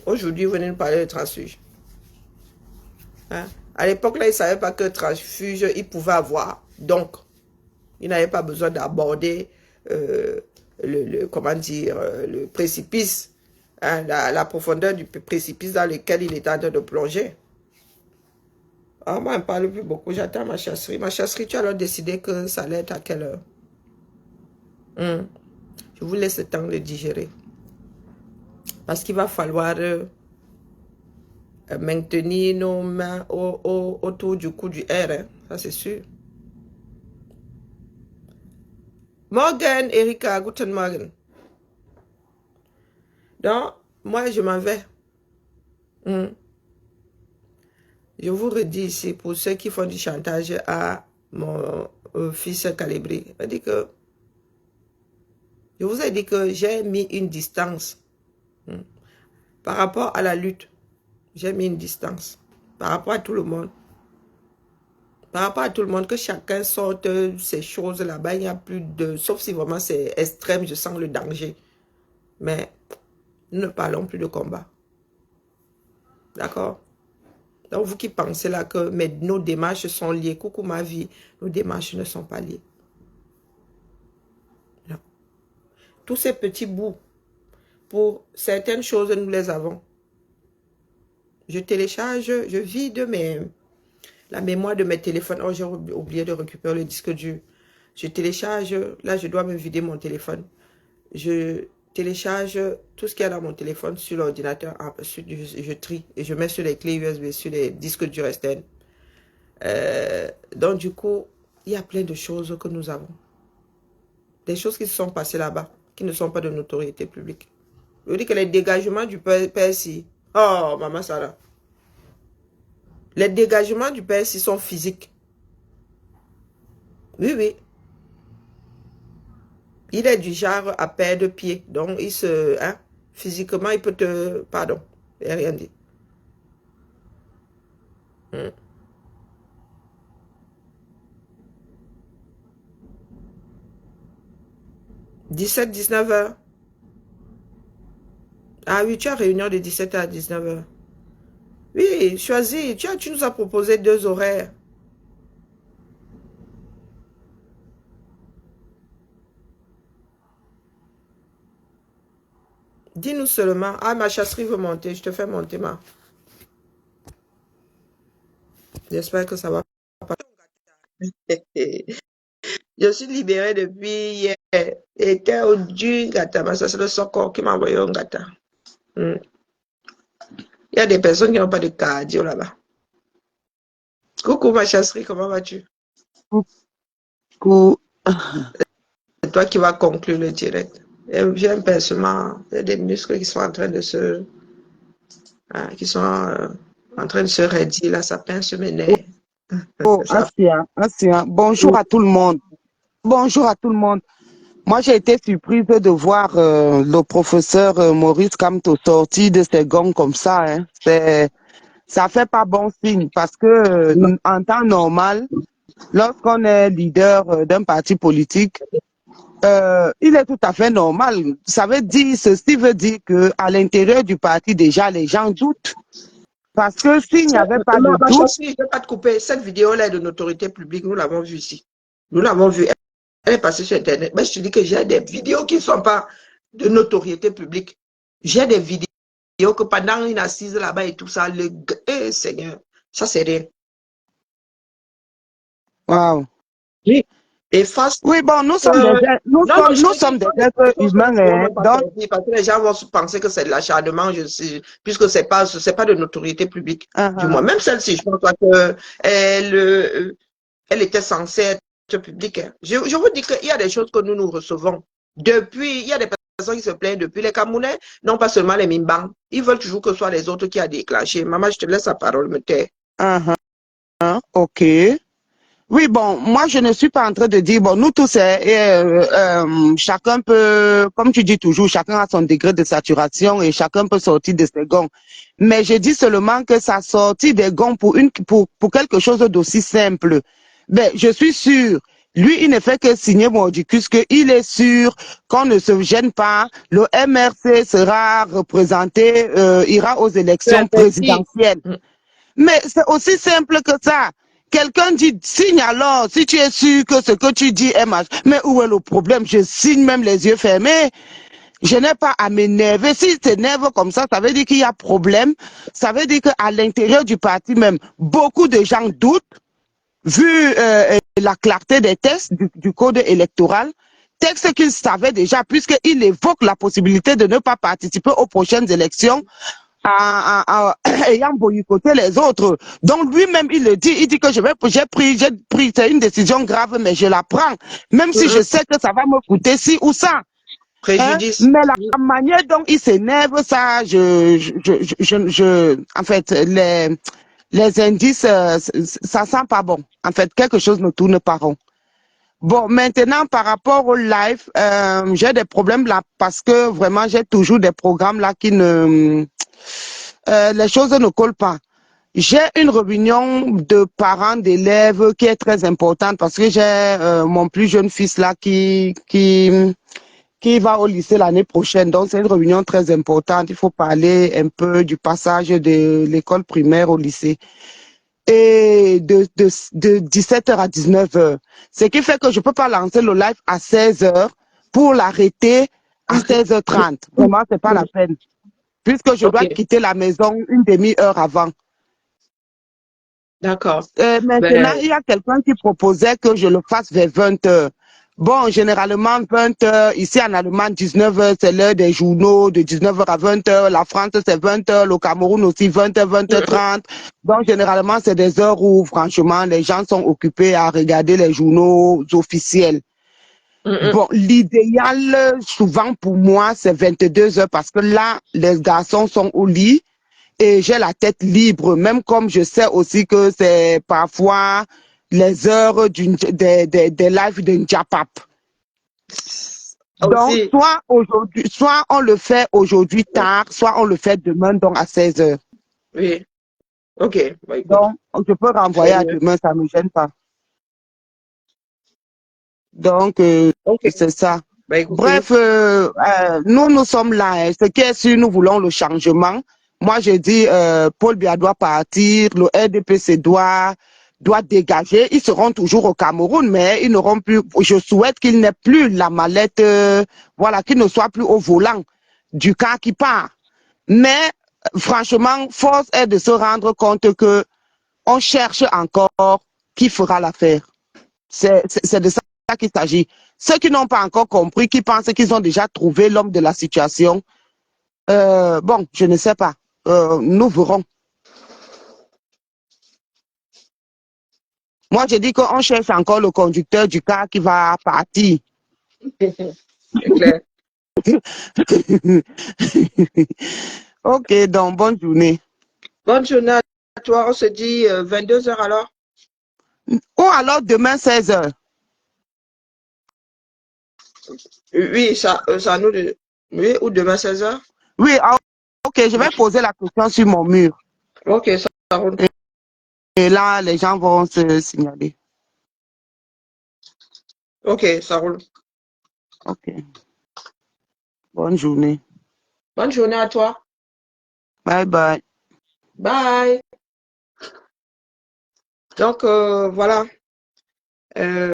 Aujourd'hui, vous venez nous parler de transfuge. Hein? À l'époque, là, il ne savait pas que transfuge, il pouvait avoir. Donc, il n'avait pas besoin d'aborder le précipice, hein, la profondeur du précipice dans lequel il était en train de plonger. Ah, moi, on ne parle plus beaucoup. J'attends ma chasserie. Ma chasserie, tu as alors décidé que ça allait être à quelle heure? Je vous laisse le temps de digérer. Parce qu'il va falloir maintenir nos mains autour du cou du R. Hein. Ça, c'est sûr. Morgan, Erika, guten Morgen. Donc, moi, je m'en vais. Je vous redis ici, pour ceux qui font du chantage à mon fils Calibri, je vous ai dit que j'ai mis une distance par rapport à la lutte. J'ai mis une distance par rapport à tout le monde. Par rapport à tout le monde, que chacun sorte ces choses là-bas, il n'y a plus de... Sauf si vraiment c'est extrême, je sens le danger. Mais nous ne parlons plus de combat. D'accord? Donc vous qui pensez là que nos démarches sont liées, coucou ma vie, nos démarches ne sont pas liées. Non. Tous ces petits bouts, pour certaines choses, nous les avons. Je télécharge, je vide la mémoire de mes téléphones. Oh, j'ai oublié de récupérer le disque dur. Je télécharge, là je dois me vider mon téléphone. Je télécharge tout ce qu'il y a dans mon téléphone sur l'ordinateur. Je trie et je mets sur les clés USB, sur les disques durs externes. Donc du coup, il y a plein de choses que nous avons. Des choses qui se sont passées là-bas, qui ne sont pas de notoriété publique. Je vous dis que les dégagements du PSI, oh, Maman Sarah, les dégagements du PSI sont physiques. Oui. Il est du genre à perdre pied. Donc, physiquement, il peut te... Pardon, il n'y a rien dit. 17-19 heures. Ah oui, tu as réunion de 17h à 19h. Oui, choisis. Tu nous as proposé 2 horaires. Dis-nous seulement. Ah, ma chasserie veut monter. Je te fais monter, ma. J'espère que ça va pas. Je suis libérée depuis hier. Et t'es au du gâteau. Ça, c'est le Sokor qui m'a envoyé un gâteau. Il y a des personnes qui n'ont pas de cardio là-bas. Coucou, ma chasserie. Comment vas-tu? Coucou. C'est toi qui vas conclure le direct. J'ai un pincement, il y a des muscles qui sont en train de se... en train de se raidir, là, ça pince mes nerfs. Oh, Assia. Bonjour à tout le monde. Bonjour à tout le monde. Moi, j'ai été surprise de voir le professeur Maurice Kamto sorti de ses gonds comme ça. Hein. Ça fait pas bon signe parce que en temps normal, lorsqu'on est leader d'un parti politique, il est tout à fait normal. Ceci veut dire que à l'intérieur du parti, déjà, les gens doutent. Parce que s'il n'y avait pas Non, de ma doute, chérie, je ne vais pas te couper. Cette vidéo-là est de notoriété publique. Nous l'avons vue ici. Nous l'avons vue. Elle est passée sur Internet. Mais je te dis que j'ai des vidéos qui ne sont pas de notoriété publique. J'ai des vidéos que pendant une assise là-bas et tout ça, Seigneur, ça c'est rien. waouh. Oui. Et face. Oui, bon, nous sommes des, Non, non, je nous te dis, sommes des pas des êtres choses que nous humains, ne pouvons hein. même pas Donc, sortir parce que les gens vont penser que c'est de l'acharnement, puisque c'est pas de notoriété publique. Du moins, même celle-ci, je pense pas elle était censée être publique. Hein. Je vous dis qu'il y a des choses que nous recevons. Depuis, il y a des personnes qui se plaignent depuis. Les Camerounais, non pas seulement les Mimbang, ils veulent toujours que ce soit les autres qui a déclenché. Maman, je te laisse la parole, me tais. ok. Oui, bon, moi, je ne suis pas en train de dire, bon, nous tous, chacun peut, comme tu dis toujours, chacun a son degré de saturation et chacun peut sortir de ses gonds. Mais je dis seulement que ça sortit des gonds pour quelque chose d'aussi simple. Ben, je suis sûr, lui, il ne fait que signer Mordicus, qu'il est sûr qu'on ne se gêne pas. Le MRC sera représenté, ira aux élections présidentielles. Mais c'est aussi simple que ça. Quelqu'un dit, signe alors, si tu es sûr que ce que tu dis est mal. Mais où est le problème? Je signe même les yeux fermés. Je n'ai pas à m'énerver. S'il s'énerve comme ça veut dire qu'il y a problème. Ça veut dire qu'à l'intérieur du parti même, beaucoup de gens doutent, vu la clarté des textes du code électoral, texte qu'ils savaient déjà, puisqu'il évoque la possibilité de ne pas participer aux prochaines élections ayant boycotté les autres. Donc lui-même, il le dit, il dit que j'ai pris, c'est une décision grave, mais je la prends, même si je sais que ça va me coûter ci ou ça. Hein? Préjudice. Mais la manière dont il s'énerve, ça, en fait, les indices, ça sent pas bon. En fait, quelque chose ne tourne pas rond. Bon, maintenant, par rapport au live, j'ai des problèmes là parce que vraiment, j'ai toujours des programmes là qui ne... les choses ne collent pas. J'ai une réunion de parents d'élèves qui est très importante parce que j'ai mon plus jeune fils là qui va au lycée l'année prochaine. Donc, c'est une réunion très importante. Il faut parler un peu du passage de l'école primaire au lycée. Et de 17h à 19h. Ce qui fait que je peux pas lancer le live à 16h pour l'arrêter à 16h30. Vraiment, c'est pas la peine. Puisque je dois quitter la maison une demi-heure avant. D'accord. Maintenant, il y a quelqu'un qui proposait que je le fasse vers 20h. Bon, généralement, 20h, ici en Allemagne, 19h, c'est l'heure des journaux, de 19h à 20h. La France, c'est 20h, le Cameroun aussi, 20h, 20h30. Donc, généralement, c'est des heures où, franchement, les gens sont occupés à regarder les journaux officiels. Bon, l'idéal, souvent pour moi, c'est 22h parce que là, les garçons sont au lit et j'ai la tête libre, même comme je sais aussi que c'est parfois les heures des lives de Njapap. Donc, soit on le fait aujourd'hui tard, soit on le fait demain, donc à 16h. Oui. Ok. Bah, donc, je peux renvoyer à demain, ça ne me gêne pas. Donc, c'est ça. Bah, bref, nous sommes là. Hein. Ce qui est sûr, nous voulons le changement. Moi, je dis, Paul Biya doit partir, le RDPC doit dégager. Ils seront toujours au Cameroun, mais ils n'auront plus. Je souhaite qu'ils n'aient plus la mallette, voilà, qu'ils ne soient plus au volant du car qui part. Mais franchement, force est de se rendre compte que on cherche encore qui fera l'affaire. C'est de ça qu'il s'agit. Ceux qui n'ont pas encore compris, qui pensent qu'ils ont déjà trouvé l'homme de la situation, bon, je ne sais pas. Nous verrons. Moi, je dis qu'on cherche encore le conducteur du car qui va partir. C'est clair. Ok, donc bonne journée. Bonne journée à toi. On se dit 22h alors. Ou alors demain 16h. Oui, ça nous... Oui, ou demain 16h. Oui, ok, je vais poser la question sur mon mur. Ok, ça roule. Et là, les gens vont se signaler. Ok, ça roule. Ok. Bonne journée. Bonne journée à toi. Bye bye. Bye. Donc, voilà. Euh,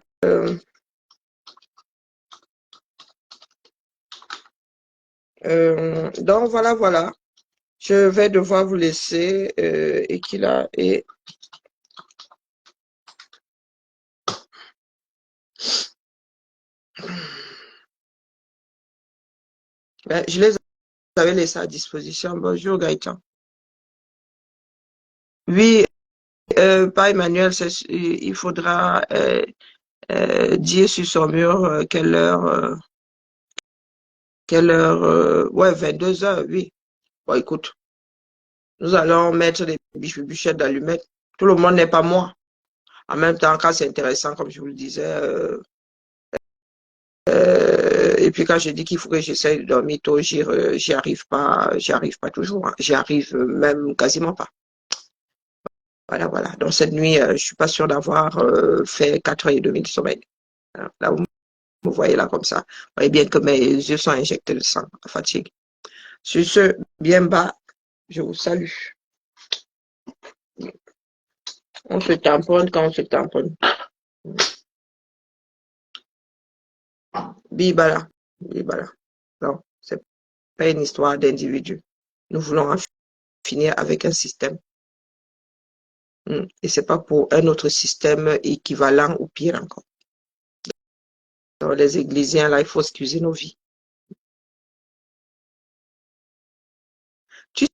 donc, voilà. Je vais devoir vous laisser et qu'il a... Et... Ben, je les avais laissés à disposition. Bonjour, Gaëtan. Oui, pas Emmanuel, il faudra dire sur son mur quelle heure, ouais, 22 heures, oui. Bon, écoute, nous allons mettre des bûchettes d'allumettes. Tout le monde n'est pas moi. En même temps, quand c'est intéressant, comme je vous le disais, et puis quand je dis qu'il faut que j'essaye de dormir tôt, j'y arrive pas toujours, hein. J'y arrive même quasiment pas. Voilà. Donc cette nuit, je suis pas sûre d'avoir fait 4h30 de sommeil. Là, vous me voyez là comme ça. Vous voyez bien que mes yeux sont injectés de sang, à fatigue. Sur ce, bien bas, je vous salue. On se tamponne quand on se tamponne. Bibala. Non, c'est pas une histoire d'individu. Nous voulons en finir avec un système. Et c'est pas pour un autre système équivalent ou pire encore. Dans les églisiens, là, il faut excuser nos vies. Tu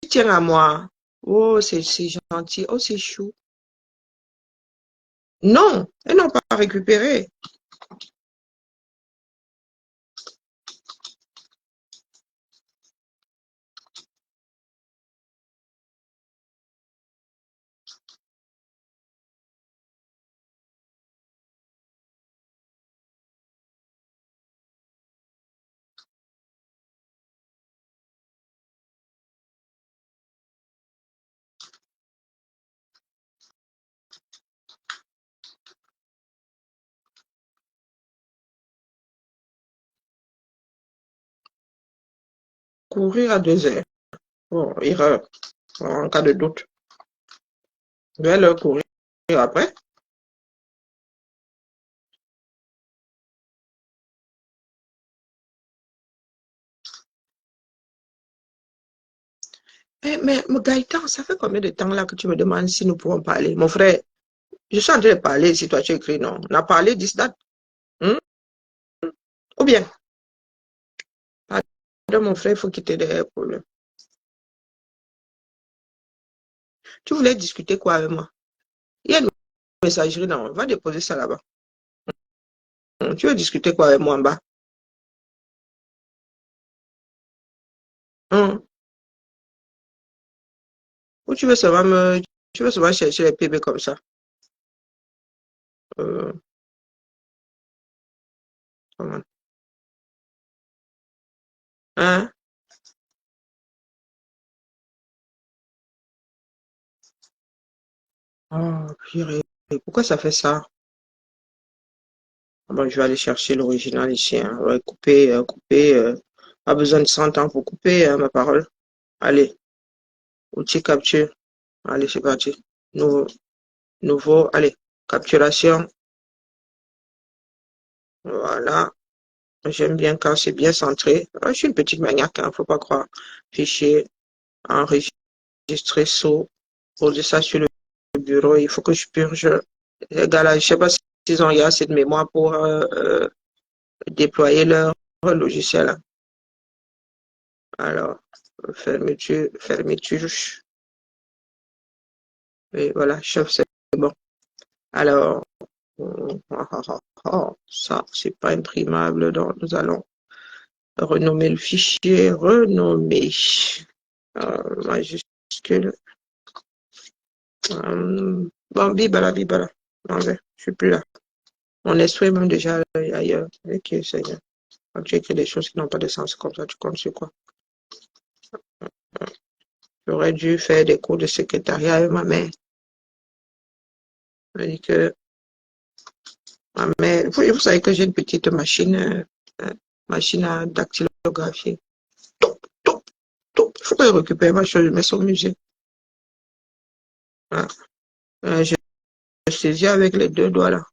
tiens à moi. Oh, c'est gentil. Oh, c'est chou. Non, elles n'ont pas récupéré. Courir à 2 heures. Bon, erreur. En cas de doute. Je vais leur courir après. Mais Gaëtan, ça fait combien de temps là que tu me demandes si nous pouvons parler? Mon frère, je suis en train de parler, si toi tu écris non. On a parlé d'ici date. Ou bien, pardon mon frère, il faut quitter des problèmes. Tu voulais discuter quoi avec moi? Il y a une messagerie, non, on va déposer ça là-bas. Tu veux discuter quoi avec moi en bas? Ou tu veux seulement chercher les PB comme ça? Euh, comment? Hein? Oh, purée. Pourquoi ça fait ça? Bon, je vais aller chercher l'original ici, hein. Ouais, couper. Pas besoin de 100 ans pour couper, hein, ma parole. Allez, outil capture. Allez, c'est parti. Nouveau, allez, capturation. Voilà. J'aime bien quand c'est bien centré. Je suis une petite maniaque, hein, faut pas croire. Fichier, enregistrer, saut, poser ça sur le bureau. Il faut que je purge. Les gars là, je sais pas s'ils ont eu assez de mémoire pour déployer leur logiciel, hein. Alors, fermeture. Et voilà, chef, c'est bon. Alors, ça, c'est pas imprimable, donc nous allons renommer le fichier, renommer, majuscule. Bon, bibala. Non, je suis plus là. Mon esprit est même déjà ailleurs. Ok, Seigneur. Quand tu écris des choses qui n'ont pas de sens comme ça, tu comptes sur quoi? J'aurais dû faire des cours de secrétariat avec ma mère. Elle dit que ma mère, vous savez que j'ai une petite machine, machine à dactylographier. Il faut que je récupère ma chose, je mets ça au musée. Hein. Je saisis avec les deux doigts là.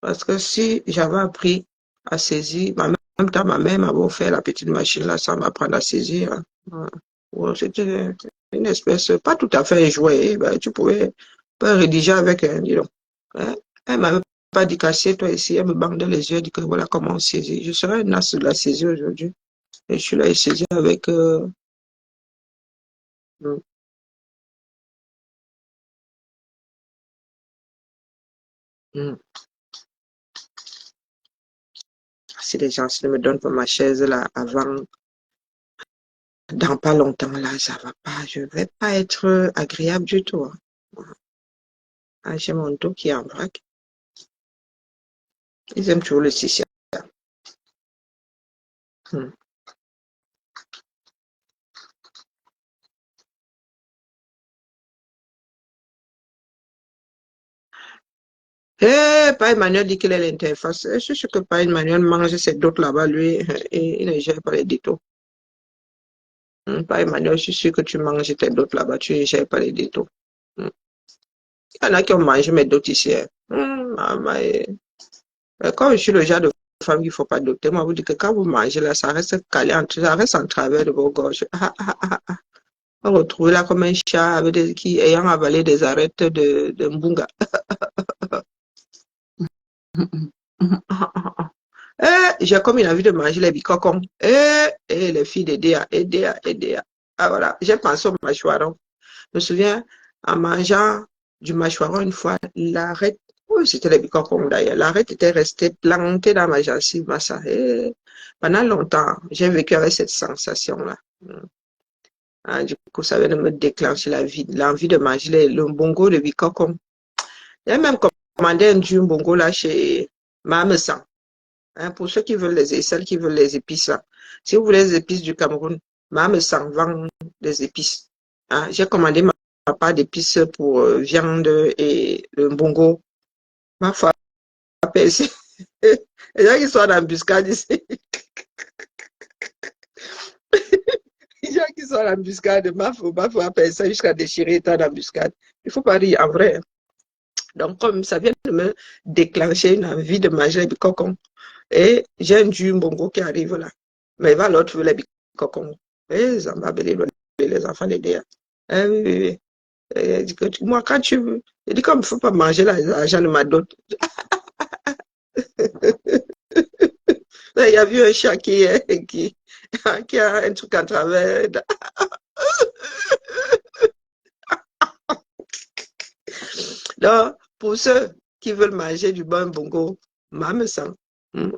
Parce que si j'avais appris à saisir, même temps, ma mère m'avait offert la petite machine là sans m'apprendre à saisir. Hein. Ouais, c'était une espèce, pas tout à fait un jouet. Ben, tu pouvais pas rédiger avec un, dis donc. Hein. Elle m'avait pas dit cassez-toi ici, elle me bandait les yeux, elle dit que voilà comment on saisit. Je serais un as de la saisie aujourd'hui. Et je suis là, et saisi avec. Mm, mm. Si les gens ne me donnent pas ma chaise là avant, dans pas longtemps là, ça va pas, je vais pas être agréable du tout. Hein. Ah, j'ai mon dos qui est en vrac. Ils aiment toujours le sissia. Hmm. Eh, pas Emmanuel dit qu'il est l'interface. Je suis sûr que pas Emmanuel mange ces doutes là-bas, lui, et il ne gère pas les détaux. Pas Emmanuel, je suis sûr que tu manges tes doutes là-bas, tu ne gères pas les détaux. Il y en a qui ont mangé mes doutes ici. Hein. Maman, comme je suis le genre de femme qu'il ne faut pas douter, moi, vous dites que quand vous mangez là, ça reste calé, ça reste en travers de vos gorges. On retrouve là comme un chat avec qui ayant avalé des arêtes de mbunga. J'ai comme une envie de manger les bicocons. Les filles d'Edea. Ah voilà, j'ai pensé au mâchoiron. Je me souviens, en mangeant du mâchoiron une fois, l'arête, oui, c'était les bicocons d'ailleurs, l'arête était restée plantée dans ma gencive, pendant longtemps, j'ai vécu avec cette sensation-là. Du coup, ça vient de me déclencher l'envie de manger le bongo de bicocon. J'ai même commandé un du bongo là chez Mamesan. Hein, pour ceux qui veulent celles qui veulent les épices là. Si vous voulez les épices du Cameroun, Mamesan vend des épices. Hein, j'ai commandé ma part d'épices pour viande et le bongo. Ma foi, appelle ici. Les gens qui sont en embuscade ici. Les gens qui sont en embuscade, ma foi appelle ça jusqu'à déchirer ton embuscade. Il ne faut pas rire en vrai. Donc, comme ça vient de me déclencher une envie de manger les bicocons. Et j'ai un du bongo qui arrive là. Mais va l'autre veut les bicocons. Et les enfants les dés. Oui, oui, oui. Moi, quand tu veux, je dis comme il ne faut pas manger l'argent de ma dot. Il y a vu un chat qui a un truc à travers. Donc, pour ceux qui veulent manger du bon bongo, Mamesan,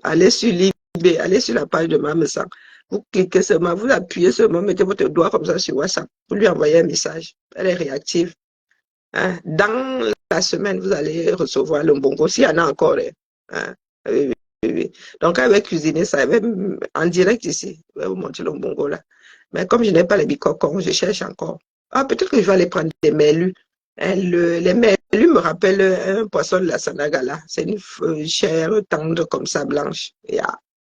allez sur l'IB, allez sur la page de Mamesan. Vous cliquez seulement, vous appuyez seulement, mettez votre doigt comme ça sur WhatsApp. Vous lui envoyez un message. Elle est réactive. Hein? Dans la semaine, vous allez recevoir le bongo, s'il y en a encore. Hein? Oui, oui, oui. Donc, elle va cuisiner ça, elle va en direct ici. Elle va vous montrer le bongo là. Mais comme je n'ai pas les bicocons, je cherche encore. Ah, peut-être que je vais aller prendre des mélus. Hein, les mélus me rappellent un poisson de la Sanagala. C'est une chair tendre comme ça, blanche.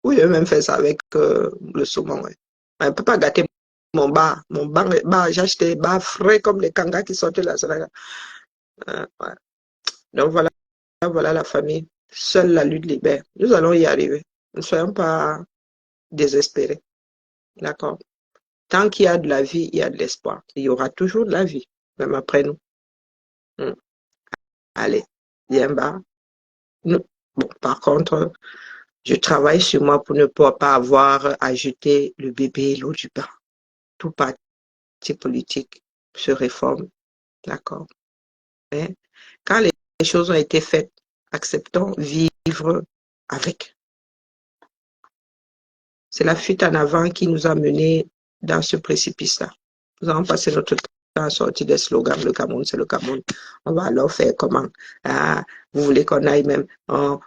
Oui, je vais même faire ça avec le saumon. Ouais. On ne peut pas gâter mon bar. Mon bar, j'ai acheté des bars frais comme les kangas qui sortent de la Sanagala. Ouais. Donc voilà la famille. Seule la lutte libère. Nous allons y arriver. Ne soyons pas désespérés. D'accord? Tant qu'il y a de la vie, il y a de l'espoir. Il y aura toujours de la vie, même après nous. Allez, viens bas. Bon, par contre, je travaille sur moi pour ne pas avoir ajouté le bébé et l'eau du bain. Tout parti politique se réforme. D'accord? Hein? Quand les choses ont été faites, acceptons vivre avec. C'est la fuite en avant qui nous a menés dans ce précipice-là. Nous avons passé notre temps à sortir des slogans. Le Cameroun, c'est le Cameroun. On va alors faire comment? Ah, vous voulez qu'on aille même? On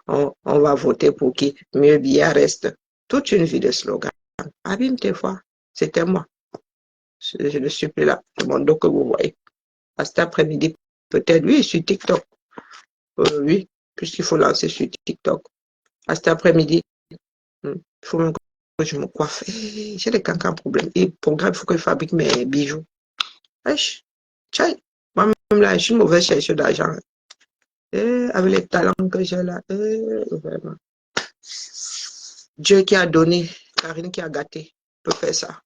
va voter pour qui? Mieux bien reste. Toute une vie de slogans. Abîme tes fois. C'était moi. Je ne suis plus là. C'est mon dos que vous voyez. À cet après-midi, peut-être, oui, sur TikTok. Oui, puisqu'il faut lancer sur TikTok. À cet après-midi, il faut même que je me coiffe. J'ai des cancans problèmes. Et pour grave, il faut que je fabrique mes bijoux. Wesh, tchai. Même là, je suis une mauvaise chercheuse d'argent. Avec les talents que j'ai là, vraiment. Dieu qui a donné, Karine qui a gâté, peut faire ça.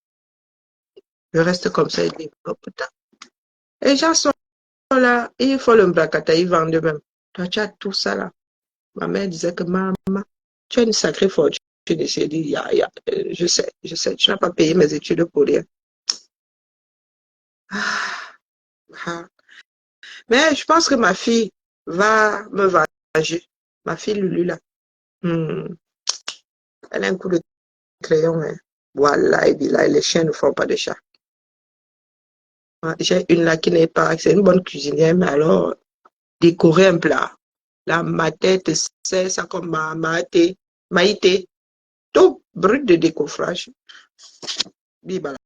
Je reste comme ça et dis, oh putain. Et les gens sont là, ils font le bracata, ils vendent eux-mêmes. Toi, tu as tout ça là. Ma mère disait que maman, tu as une sacrée fortune. J'ai dit, je sais, tu n'as pas payé mes études pour rien. Mais je pense que ma fille va me venger. Ma fille Lulu là. Elle a un coup de crayon. Hein. Voilà, et là, les chiens ne font pas de chat. J'ai une là qui n'est pas, c'est une bonne cuisinière, mais alors, décorer un plat. Là, ma tête, c'est ça comme maïté, tout brut de décoffrage. Bibala.